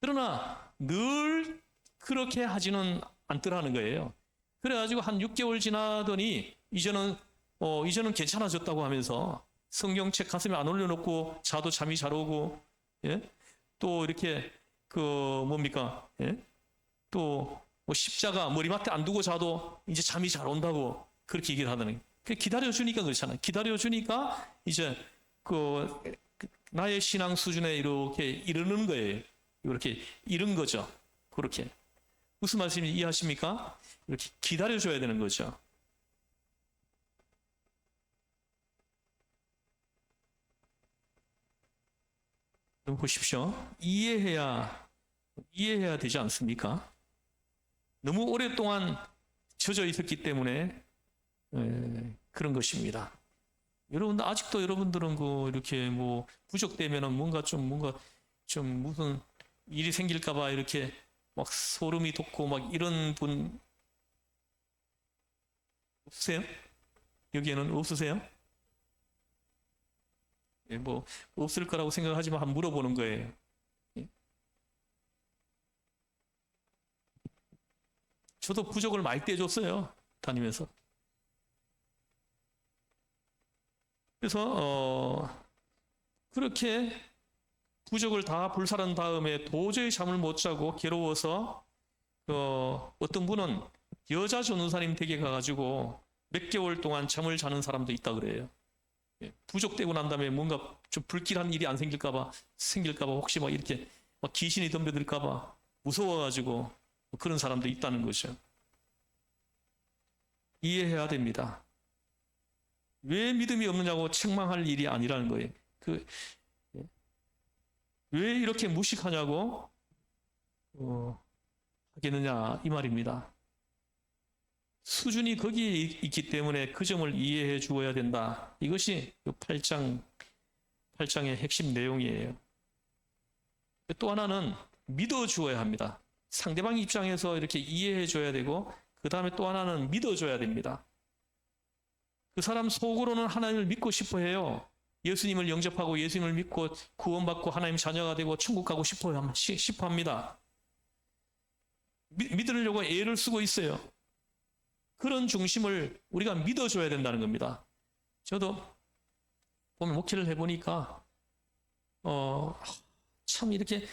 그러나 늘 그렇게 하지는 앉더라는 거예요. 그래가지고 한 6개월 지나더니 이제는 괜찮아졌다고 하면서 성경책 가슴에 안 올려놓고 자도 잠이 잘 오고, 예? 또 이렇게 뭡니까? 예? 또 뭐 십자가 머리맡에 안 두고 자도 이제 잠이 잘 온다고 그렇게 얘기를 하더니 기다려주니까 그렇잖아요. 기다려주니까 이제 나의 신앙 수준에 이렇게 이르는 거예요. 이렇게 이른 거죠. 그렇게. 무슨 말씀인지 이해하십니까? 이렇게 기다려줘야 되는 거죠. 보십시오. 이해해야 되지 않습니까? 너무 오랫동안 젖어 있었기 때문에 그런 것입니다. 여러분들 아직도 여러분들은 이렇게 뭐 부족되면은 뭔가 좀 무슨 일이 생길까봐 이렇게 막 소름이 돋고 막 이런 분 없으세요? 여기에는 없으세요? 예, 뭐 없을 거라고 생각하지만 한번 물어보는 거예요. 예. 저도 부족을 많이 떼줬어요. 다니면서. 그래서 그렇게 부족을 다 불살은 다음에 도저히 잠을 못 자고 괴로워서 어떤 분은 여자 전도사님 댁에 가가지고 몇 개월 동안 잠을 자는 사람도 있다 그래요. 부족되고 난 다음에 뭔가 좀 불길한 일이 안 생길까봐 혹시 막 이렇게 막 귀신이 덤벼들까봐 무서워가지고 그런 사람도 있다는 거죠. 이해해야 됩니다. 왜 믿음이 없느냐고 책망할 일이 아니라는 거예요. 왜 이렇게 무식하냐고 하겠느냐 이 말입니다. 수준이 거기에 있기 때문에 그 점을 이해해 주어야 된다. 이것이 8장의 핵심 내용이에요. 또 하나는 믿어 주어야 합니다. 상대방 입장에서 이렇게 이해해 줘야 되고 그 다음에 또 하나는 믿어 줘야 됩니다. 그 사람 속으로는 하나님을 믿고 싶어 해요. 예수님을 영접하고 예수님을 믿고 구원받고 하나님 자녀가 되고 천국 가고 싶어 합니다. 믿으려고 애를 쓰고 있어요. 그런 중심을 우리가 믿어줘야 된다는 겁니다. 저도 보면 목회를 해보니까 참 이렇게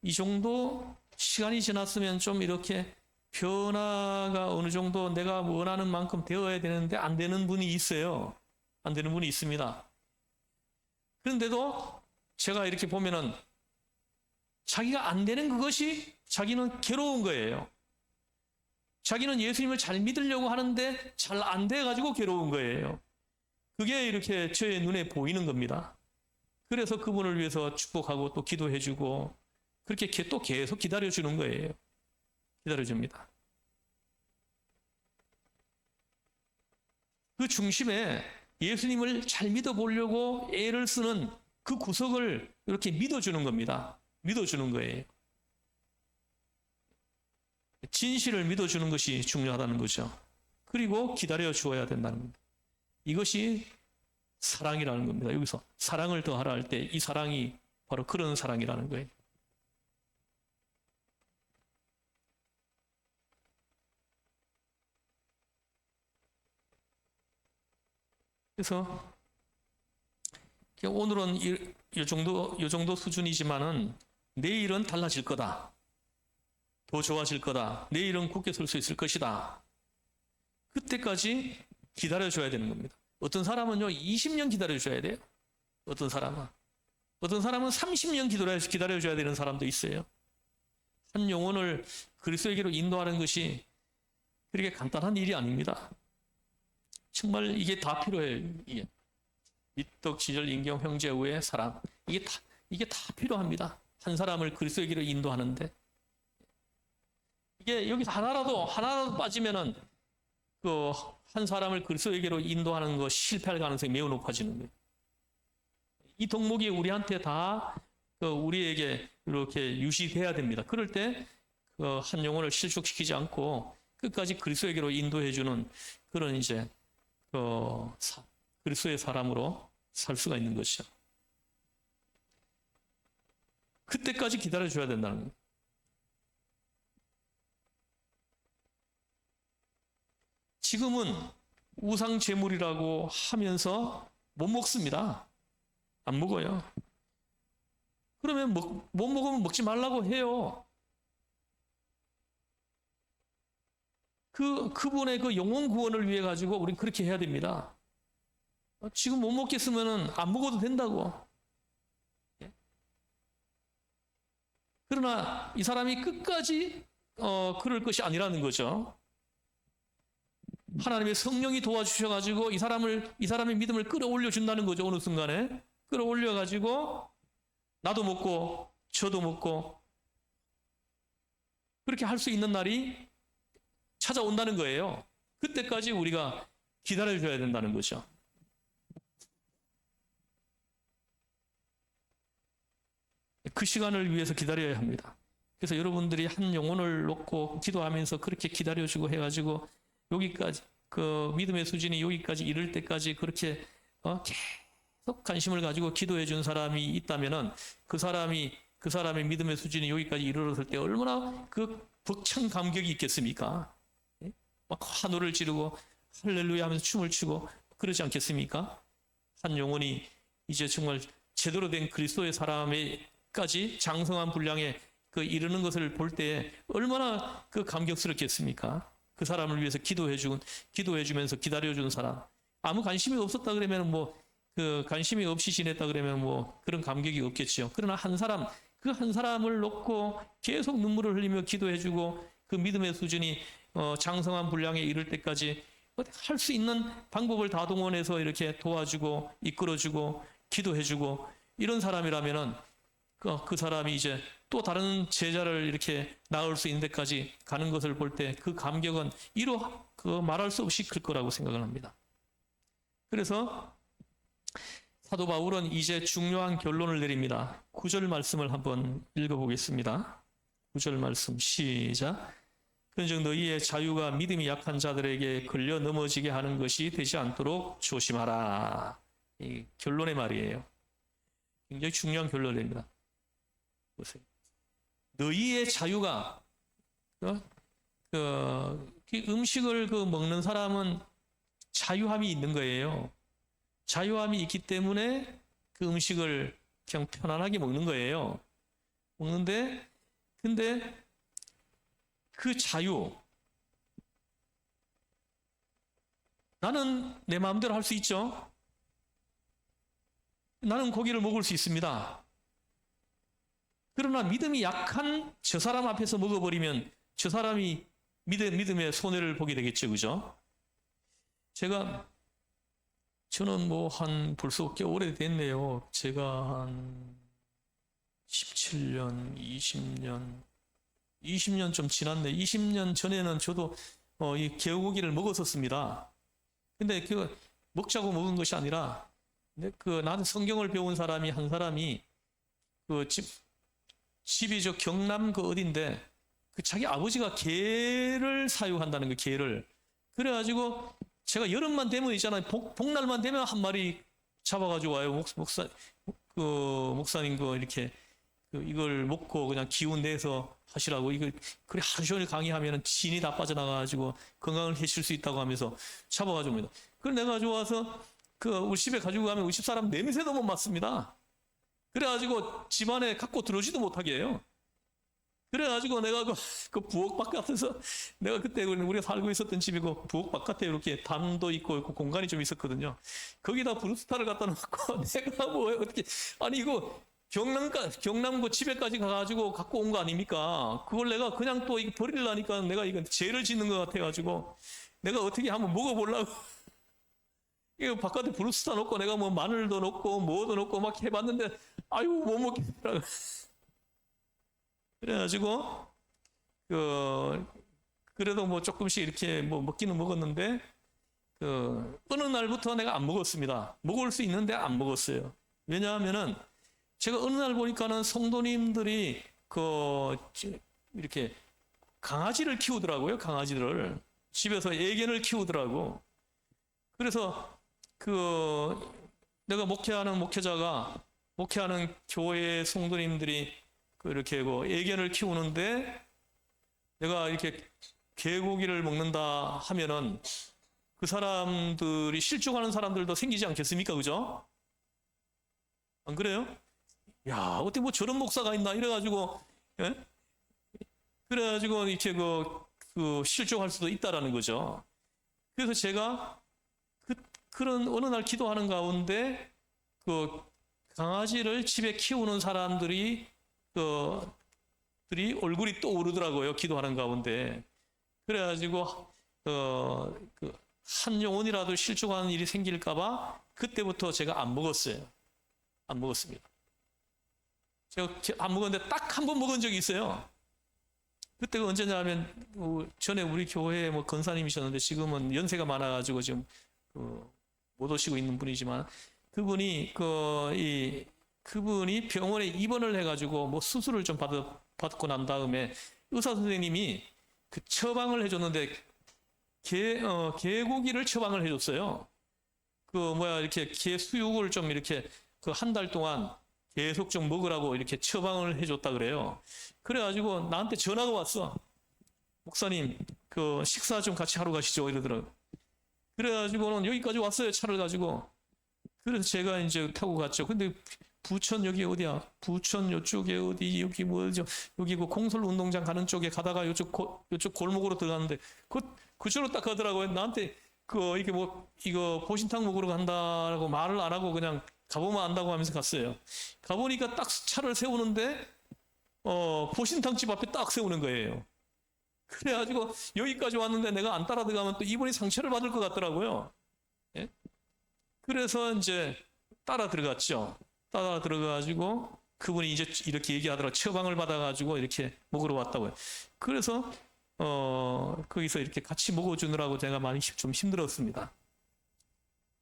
이 정도 시간이 지났으면 좀 이렇게 변화가 어느 정도 내가 원하는 만큼 되어야 되는데 안 되는 분이 있어요. 안 되는 분이 있습니다. 그런데도 제가 이렇게 보면은 자기가 안 되는 그것이 자기는 괴로운 거예요. 자기는 예수님을 잘 믿으려고 하는데 잘 안 돼가지고 괴로운 거예요. 그게 이렇게 저의 눈에 보이는 겁니다. 그래서 그분을 위해서 축복하고 또 기도해주고 그렇게 또 계속 기다려주는 거예요. 기다려줍니다. 그 중심에 예수님을 잘 믿어보려고 애를 쓰는 그 구석을 이렇게 믿어주는 겁니다. 믿어주는 거예요. 진실을 믿어주는 것이 중요하다는 거죠. 그리고 기다려 주어야 된다는 겁니다. 이것이 사랑이라는 겁니다. 여기서 사랑을 더하라 할 때 이 사랑이 바로 그런 사랑이라는 거예요. 그래서 오늘은 이 정도 수준이지만은 내일은 달라질 거다. 더 좋아질 거다. 내일은 굳게 설 수 있을 것이다. 그때까지 기다려줘야 되는 겁니다. 어떤 사람은요 20년 기다려줘야 돼요. 어떤 사람은 30년 기다려줘야 되는 사람도 있어요. 한 영혼을 그리스도에게로 인도하는 것이 그렇게 간단한 일이 아닙니다. 정말 이게 다 필요해요. 이게 미떡, 지절, 인경, 형제, 우애, 사랑 이게 다 필요합니다. 한 사람을 그리스도에게로 인도하는데 이게 여기서 하나라도 빠지면은 그 한 사람을 그리스도에게로 인도하는 거 실패할 가능성이 매우 높아지는 거예요. 이 덕목이 우리한테 다 우리에게 이렇게 유지돼야 됩니다. 그럴 때 한 영혼을 실족시키지 않고 끝까지 그리스도에게로 인도해주는 그런 이제 그리스도의 사람으로 살 수가 있는 것이죠. 그때까지 기다려줘야 된다는 거예요. 지금은 우상 제물이라고 하면서 못 먹습니다. 안 먹어요. 그러면 못 먹으면 먹지 말라고 해요. 그분의 그 영혼 구원을 위해 가지고 우린 그렇게 해야 됩니다. 지금 못 먹겠으면은 안 먹어도 된다고. 그러나 이 사람이 끝까지 그럴 것이 아니라는 거죠. 하나님의 성령이 도와주셔 가지고 이 사람의 믿음을 끌어올려 준다는 거죠. 어느 순간에 끌어올려 가지고 나도 먹고 저도 먹고 그렇게 할 수 있는 날이 찾아온다는 거예요. 그때까지 우리가 기다려줘야 된다는 거죠. 그 시간을 위해서 기다려야 합니다. 그래서 여러분들이 한 영혼을 놓고 기도하면서 그렇게 기다려주고 해가지고 여기까지 그 믿음의 수준이 여기까지 이를 때까지 그렇게 계속 관심을 가지고 기도해 준 사람이 있다면은 그 사람의 믿음의 수준이 여기까지 이르렀을 때 얼마나 그 벅찬 감격이 있겠습니까? 막 환호를 지르고 할렐루야 하면서 춤을 추고 그러지 않겠습니까? 한 영혼이 이제 정말 제대로 된 그리스도의 사람에까지 장성한 분량에 그 이르는 것을 볼 때 얼마나 그 감격스럽겠습니까? 그 사람을 위해서 기도해주면서 기다려준 사람. 아무 관심이 없었다 그러면 그 관심이 없이 지냈다 그러면 그런 감격이 없겠죠. 그러나 그 한 사람을 놓고 계속 눈물을 흘리며 기도해주고 그 믿음의 수준이 장성한 분량에 이를 때까지 할 수 있는 방법을 다 동원해서 이렇게 도와주고 이끌어주고 기도해주고 이런 사람이라면은 그 사람이 이제 또 다른 제자를 이렇게 낳을 수 있는 데까지 가는 것을 볼 때 그 감격은 말할 수 없이 클 거라고 생각을 합니다. 그래서 사도 바울은 이제 중요한 결론을 내립니다. 9절 말씀을 한번 읽어보겠습니다. 9절 말씀 시작. 그런즉 너희의 자유가 믿음이 약한 자들에게 걸려 넘어지게 하는 것이 되지 않도록 조심하라. 이 결론의 말이에요. 굉장히 중요한 결론입니다. 보세요. 너희의 자유가 음식을 먹는 사람은 자유함이 있는 거예요. 자유함이 있기 때문에 그 음식을 그냥 편안하게 먹는 거예요. 먹는데 근데 그 자유, 나는 내 마음대로 할 수 있죠. 나는 고기를 먹을 수 있습니다. 그러나 믿음이 약한 저 사람 앞에서 먹어버리면 저 사람이 믿음의 손해를 보게 되겠죠. 그죠? 저는 벌써 꽤 오래됐네요. 제가 한 17년, 20년 좀 지났네. 20년 전에는 저도 이 개고기를 먹었었습니다. 근데 먹자고 먹은 것이 아니라 나는 성경을 배운 사람이 한 사람이 집이 저 경남 어딘데 자기 아버지가 개를 사육한다는 거예요. 개를. 그래가지고 제가 여름만 되면 있잖아요. 복날만 되면 한 마리 잡아가지고 와요. 목사님 이렇게 이걸 먹고 그냥 기운 내서 하시라고. 그래 하루 종일 강의하면 진이 다 빠져나가가지고 건강을 해칠 수 있다고 하면서 잡아가지고 옵니다. 그걸 내가 가져와서 우리 집에 가지고 가면 우리 집 사람 냄새도 못 맡습니다. 그래가지고 집안에 갖고 들어오지도 못하게 해요. 그래가지고 내가 그 부엌 바깥에서 내가 그때 우리가 살고 있었던 집이 부엌 바깥에 이렇게 담도 있고 공간이 좀 있었거든요. 거기다 브루스타를 갖다 놓고 내가 어떻게 이거 경남 집에까지 가가지고 갖고 온 거 아닙니까? 그걸 내가 그냥 또 버리려니까 내가 이건 죄를 짓는 것 같아가지고 내가 어떻게 한번 먹어보려고 이거 바깥에 브루스타 넣고 내가 마늘도 넣고 뭐도 넣고 막 해봤는데 못 먹겠더라고. 그래가지고 그래도 조금씩 이렇게 먹기는 먹었는데 어느 날부터 내가 안 먹었습니다. 먹을 수 있는데 안 먹었어요. 왜냐하면은 제가 어느 날 보니까는 성도님들이 이렇게 강아지를 키우더라고요. 강아지를 집에서 애견을 키우더라고. 그래서 내가 목회하는 교회 성도님들이 이렇게 애견을 키우는데 내가 이렇게 개고기를 먹는다 하면은 그 사람들이 실족하는 사람들도 생기지 않겠습니까? 그죠? 안 그래요? 야, 어떻게 뭐 저런 목사가 있나 이래가지고, 예? 그래가지고 이렇게 그 실족할 수도 있다라는 거죠. 그래서 제가 그런 어느 날 기도하는 가운데 그 강아지를 집에 키우는 사람들이 얼굴이 떠오르더라고요. 기도하는 가운데. 그래가지고 한 영혼이라도 실족하는 일이 생길까봐 그때부터 제가 안 먹었어요. 안 먹었습니다. 제가 안 먹었는데 딱 한 번 먹은 적이 있어요. 그때가 언제냐면 전에 우리 교회에 뭐 권사님이셨는데 지금은 연세가 많아가지고 지금 못 오시고 있는 분이지만 그분이 그분이 병원에 입원을 해가지고 뭐 수술을 좀 받고 난 다음에 의사 선생님이 그 처방을 해줬는데 개고기를 처방을 해줬어요. 이렇게 개 수육을 좀 이렇게 한 달 동안 계속 좀 먹으라고 이렇게 처방을 해줬다 그래요. 그래가지고 나한테 전화가 왔어. 목사님, 식사 좀 같이 하러 가시죠. 이러더라고요. 그래가지고는 여기까지 왔어요. 차를 가지고. 그래서 제가 이제 타고 갔죠. 근데 부천 여기 어디야? 부천 요쪽에 어디 여기 뭐죠? 여기 그 공설 운동장 가는 쪽에 가다가 요쪽 골목으로 들어갔는데 그쪽으로 딱 가더라고요. 나한테 이게 이거 보신탕 먹으러 간다라고 말을 안 하고 그냥 가보면 안다고 하면서 갔어요. 가보니까 딱 차를 세우는데 보신탕집 앞에 딱 세우는 거예요. 그래가지고 여기까지 왔는데 내가 안 따라 들어가면 또 이분이 상처를 받을 것 같더라고요. 예? 그래서 이제 따라 들어갔죠. 따라 들어가가지고 그분이 이제 이렇게 얘기하더라고요. 처방을 받아가지고 이렇게 먹으러 왔다고요. 그래서 거기서 이렇게 같이 먹어주느라고 제가 많이 좀 힘들었습니다.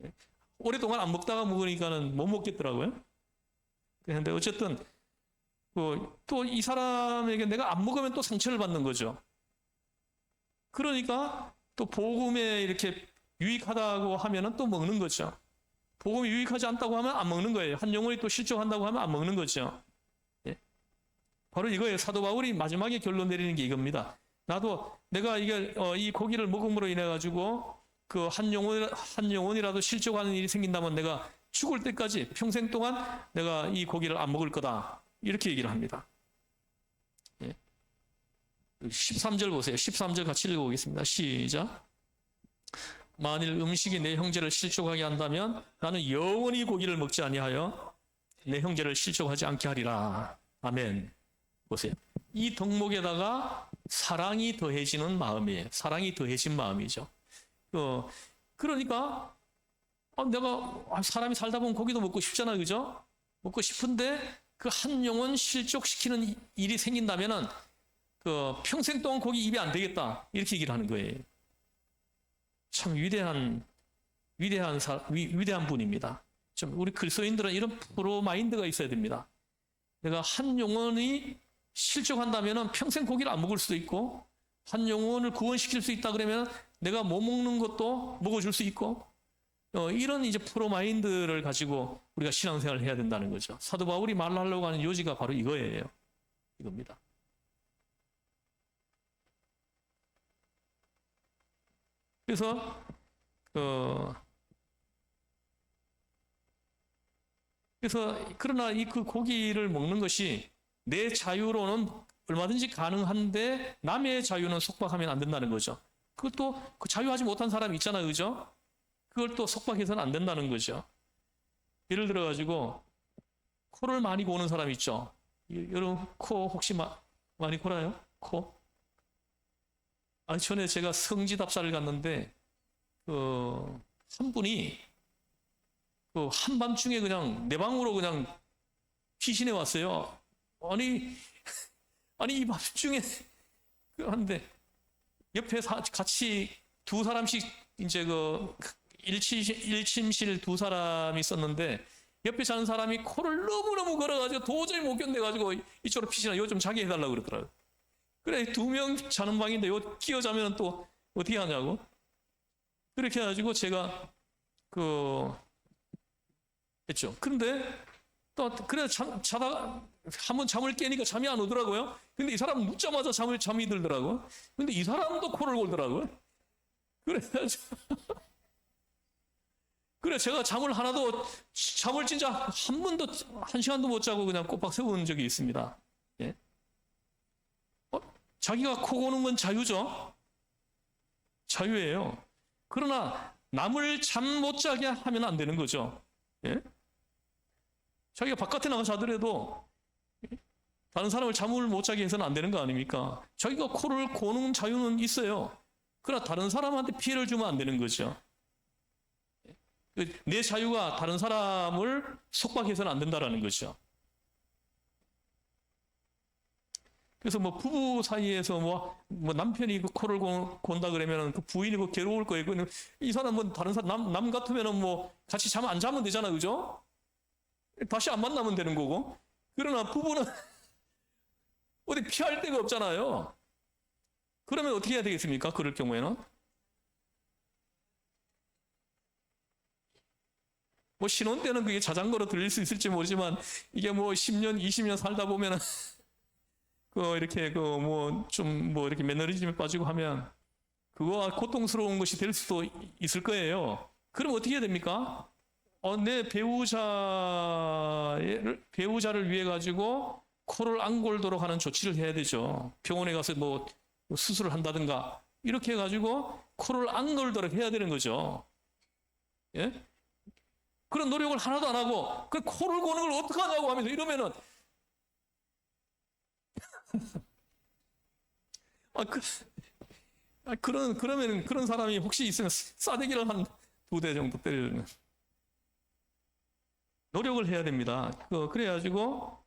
예? 오랫동안 안 먹다가 먹으니까는 못 먹겠더라고요. 그런데 어쨌든 또 이 사람에게 내가 안 먹으면 또 상처를 받는 거죠. 그러니까 또 복음에 이렇게 유익하다고 하면은 또 먹는 거죠. 복음이 유익하지 않다고 하면 안 먹는 거예요. 한 영혼이 또 실족한다고 하면 안 먹는 거죠. 예? 바로 이거예요. 사도 바울이 마지막에 결론 내리는 게 이겁니다. 나도 내가 이 고기를 먹음으로 인해 가지고 한 영혼이라도 실족하는 일이 생긴다면 내가 죽을 때까지 평생 동안 내가 이 고기를 안 먹을 거다. 이렇게 얘기를 합니다. 예. 13절 보세요. 13절 같이 읽어보겠습니다. 시작. 만일 음식이 내 형제를 실족하게 한다면 나는 영원히 고기를 먹지 아니하여 내 형제를 실족하지 않게 하리라. 아멘. 보세요. 이 덕목에다가 사랑이 더해지는 마음이에요. 사랑이 더해진 마음이죠. 그러니까 내가 사람이 살다 보면 고기도 먹고 싶잖아요. 그죠? 먹고 싶은데 그 한 영혼 실족시키는 일이 생긴다면은 평생 동안 고기 입에 안 되겠다. 이렇게 얘기를 하는 거예요. 참 위대한 분입니다. 좀 우리 그리스도인들은 이런 프로 마인드가 있어야 됩니다. 내가 한 영혼이 실족한다면은 평생 고기를 안 먹을 수도 있고 한 영혼을 구원시킬 수 있다 그러면 내가 못 먹는 것도 먹어줄 수 있고 이런 이제 프로 마인드를 가지고 우리가 신앙생활을 해야 된다는 거죠. 사도 바울이 말하려고 하는 요지가 바로 이거예요. 이겁니다. 그래서 그러나 그 고기를 먹는 것이 내 자유로는 얼마든지 가능한데 남의 자유는 속박하면 안 된다는 거죠. 그것도 자유하지 못한 사람이 있잖아요. 그죠? 그걸 또 속박해서는 안 된다는 거죠. 예를 들어가지고 코를 많이 고는 사람 있죠. 여러분 코 혹시 많이 골아요? 코? 전에 제가 성지답사를 갔는데 한 분이 한밤중에 그냥 내 방으로 그냥 피신해 왔어요. 아니 이 밤중에 하는데 옆에 같이 두 사람씩 이제 일침실 두 사람이 있었는데 옆에 자는 사람이 코를 너무너무 걸어가지고 도저히 못 견뎌가지고 이쪽으로 피신하 요 좀 자게 해달라고 그러더라고요. 그래 2명 자는 방인데 요 끼어 자면 또 어떻게 하냐고. 그렇게 해가지고 제가 했죠. 그런데 또 그래 자다가 한번 잠을 깨니까 잠이 안 오더라고요. 근데 이 사람 눕자마자 잠이 들더라고요. 근데 이 사람도 코를 골더라고요. 그래가지고 그래, 제가 잠을 진짜 한 번도, 한 시간도 못 자고 그냥 꼬박 세운 적이 있습니다. 예? 자기가 코 고는 건 자유죠? 자유예요. 그러나 남을 잠 못 자게 하면 안 되는 거죠. 예? 자기가 바깥에 나가 자더라도 다른 사람을 잠을 못 자게 해서는 안 되는 거 아닙니까? 자기가 코를 고는 자유는 있어요. 그러나 다른 사람한테 피해를 주면 안 되는 거죠. 내 자유가 다른 사람을 속박해서는 안 된다는 거죠. 그래서 뭐 부부 사이에서 뭐 남편이 그 코를 곤다 그러면 그 부인이 그 괴로울 거예요. 이 사람은 다른 사람, 남 같으면은 뭐 같이 잠 안 자면 되잖아. 그죠? 다시 안 만나면 되는 거고. 그러나 부부는 어디 피할 데가 없잖아요. 그러면 어떻게 해야 되겠습니까? 그럴 경우에는. 뭐 신혼 때는 그게 자전거로 들릴 수 있을지 모르지만 이게 뭐 10년, 20년 살다 보면은 이렇게 이렇게 매너리즘에 빠지고 하면 그거와 고통스러운 것이 될 수도 있을 거예요. 그럼 어떻게 해야 됩니까? 내 배우자를 위해 가지고 코를 안 골도록 하는 조치를 해야 되죠. 병원에 가서 뭐 수술을 한다든가 이렇게 해가지고 코를 안 골도록 해야 되는 거죠. 예? 그런 노력을 하나도 안 하고 그 코를 고는 걸 어떻게 하냐고 하면서 이러면은 그러면 그런 사람이 혹시 있으면 싸대기를 한 2대 정도 때리면 노력을 해야 됩니다. 그래가지고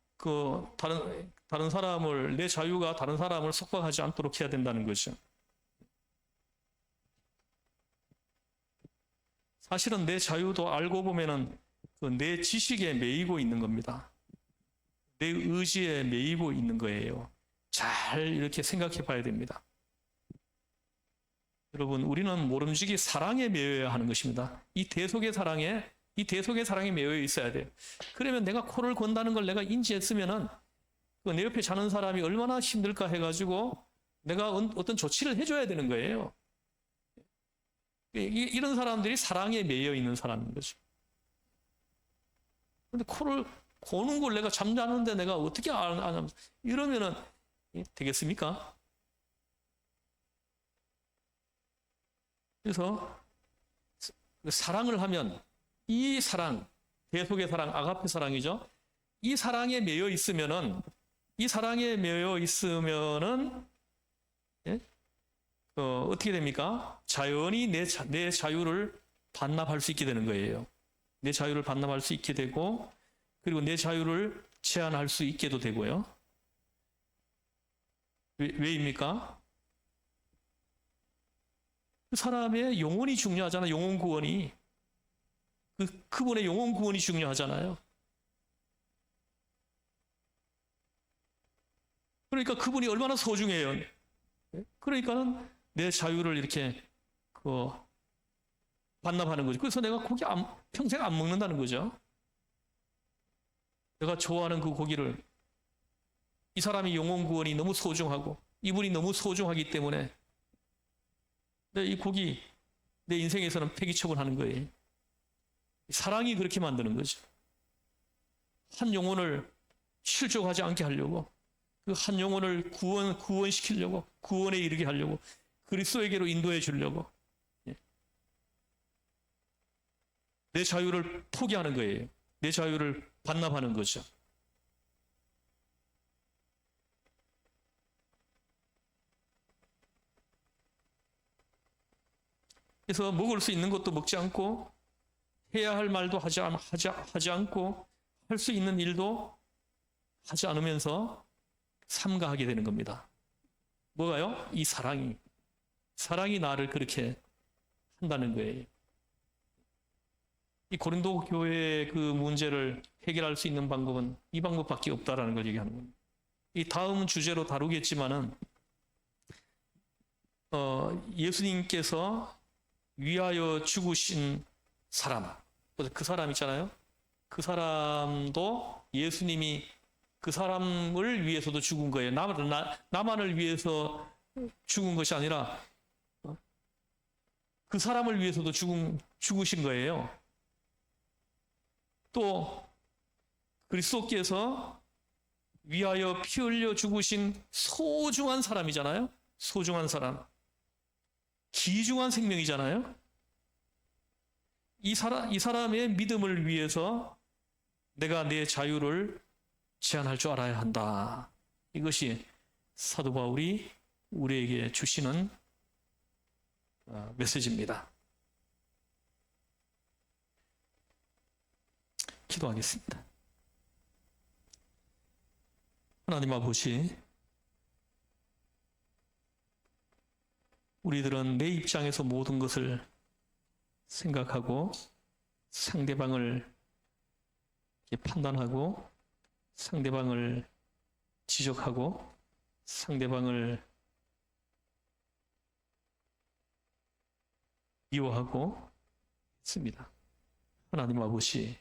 다른 사람을 내 자유가 다른 사람을 속박하지 않도록 해야 된다는 거죠. 사실은 내 자유도 알고 보면은 내 지식에 매이고 있는 겁니다. 내 의지에 매이고 있는 거예요. 잘 이렇게 생각해 봐야 됩니다. 여러분, 우리는 모름지기 사랑에 매여야 하는 것입니다. 이 대속의 사랑에 매여 있어야 돼요. 그러면 내가 코를 건다는 걸 내가 인지했으면은 내 옆에 자는 사람이 얼마나 힘들까 해가지고 내가 어떤 조치를 해줘야 되는 거예요. 이런 사람들이 사랑에 매여 있는 사람인 거죠. 근데 코를 고는 걸 내가 잠자는데 내가 어떻게 안 하면 이러면은 되겠습니까? 그래서 사랑을 하면 이 사랑, 대속의 사랑, 아가페 사랑이죠. 이 사랑에 매여 있으면은 예? 어떻게 됩니까? 자연히 내 자유를 반납할 수 있게 되는 거예요. 내 자유를 반납할 수 있게 되고 그리고 내 자유를 제한할 수 있게도 되고요. 왜입니까? 그 사람의 영혼이 중요하잖아요. 영혼 구원이. 그분의 영혼 구원이 중요하잖아요. 그러니까 그분이 얼마나 소중해요. 그러니까는 내 자유를 이렇게 반납하는 거죠. 그래서 내가 고기 평생 안 먹는다는 거죠. 내가 좋아하는 그 고기를 이 사람이 영혼 구원이 너무 소중하고 이분이 너무 소중하기 때문에 이 고기 내 인생에서는 폐기 처분하는 거예요. 사랑이 그렇게 만드는 거죠. 한 영혼을 실족하지 않게 하려고 그 한 영혼을 구원시키려고 구원에 이르게 하려고 그리스도에게로 인도해 주려고 내 자유를 포기하는 거예요. 내 자유를 반납하는 거죠. 그래서 먹을 수 있는 것도 먹지 않고 해야 할 말도 하지 않고 할 수 있는 일도 하지 않으면서 삼가하게 되는 겁니다. 뭐가요? 이 사랑이 나를 그렇게 한다는 거예요. 이 고린도 교회의 그 문제를 해결할 수 있는 방법은 이 방법밖에 없다라는 걸 얘기하는 겁니다. 이 다음 주제로 다루겠지만은 예수님께서 위하여 죽으신 사람, 그 사람 있잖아요. 그 사람도 예수님이 그 사람을 위해서도 죽은 거예요. 나만을 위해서 죽은 것이 아니라 그 사람을 위해서도 죽으신 거예요. 또 그리스도께서 위하여 피 흘려 죽으신 소중한 사람이잖아요. 소중한 사람. 귀중한 생명이잖아요. 이 사람의 믿음을 위해서 내가 내 자유를 제한할 줄 알아야 한다. 이것이 사도 바울이 우리에게 주시는 메시지입니다. 기도하겠습니다. 하나님 아버지, 우리들은 내 입장에서 모든 것을 생각하고 상대방을 판단하고 상대방을 지적하고 상대방을 미워하고 있습니다. 하나님 아버지,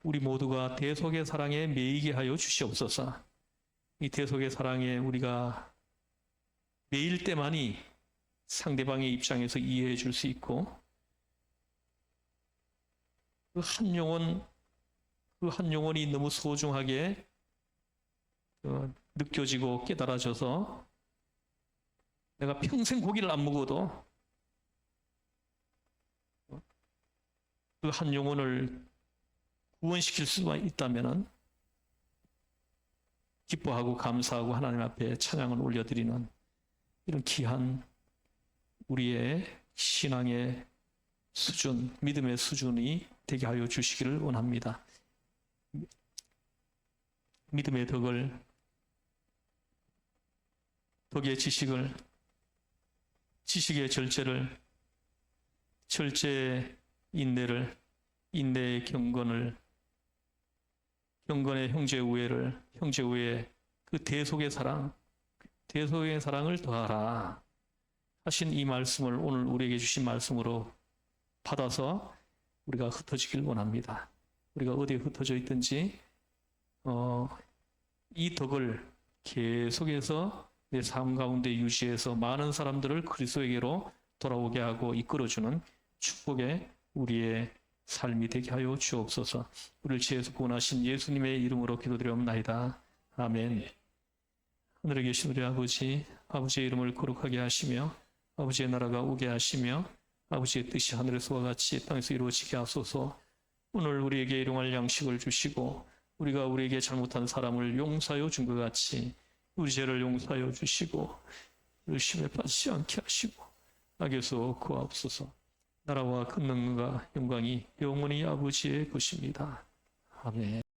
우리 모두가 대속의 사랑에 매이게 하여 주시옵소서. 이 대속의 사랑에 우리가 매일 때만이 상대방의 입장에서 이해해 줄 수 있고 그 한 영혼이 너무 소중하게 느껴지고 깨달아져서 내가 평생 고기를 안 먹어도 그 한 영혼을 구원시킬 수만 있다면 기뻐하고 감사하고 하나님 앞에 찬양을 올려드리는 이런 귀한 우리의 신앙의 수준, 믿음의 수준이 되게 하여 주시기를 원합니다. 믿음의 덕의 지식을, 지식의 절제의 인내를, 인내의 경건을, 경건의 형제 우애를, 형제 우애 그 대속의 사랑을 더하라 하신 이 말씀을 오늘 우리에게 주신 말씀으로 받아서 우리가 흩어지길 원합니다. 우리가 어디에 흩어져 있든지 이 덕을 계속해서 내 삶 가운데 유지해서 많은 사람들을 그리스도에게로 돌아오게 하고 이끌어주는 축복의 우리의 삶이 되게 하여 주옵소서. 우리를 지혜에서 구원하신 예수님의 이름으로 기도드리옵나이다. 아멘. 하늘에 계신 우리 아버지, 아버지의 이름을 거룩하게 하시며 아버지의 나라가 오게 하시며 아버지의 뜻이 하늘에서와 같이 땅에서 이루어지게 하소서. 오늘 우리에게 일용할 양식을 주시고 우리가 우리에게 잘못한 사람을 용서하여 준 것 같이 우리 죄를 용서하여 주시고 의심에 빠지지 않게 하시고 악에서 구하옵소서. 나라와 권능과 영광이 영원히 아버지의 것입니다. 아멘.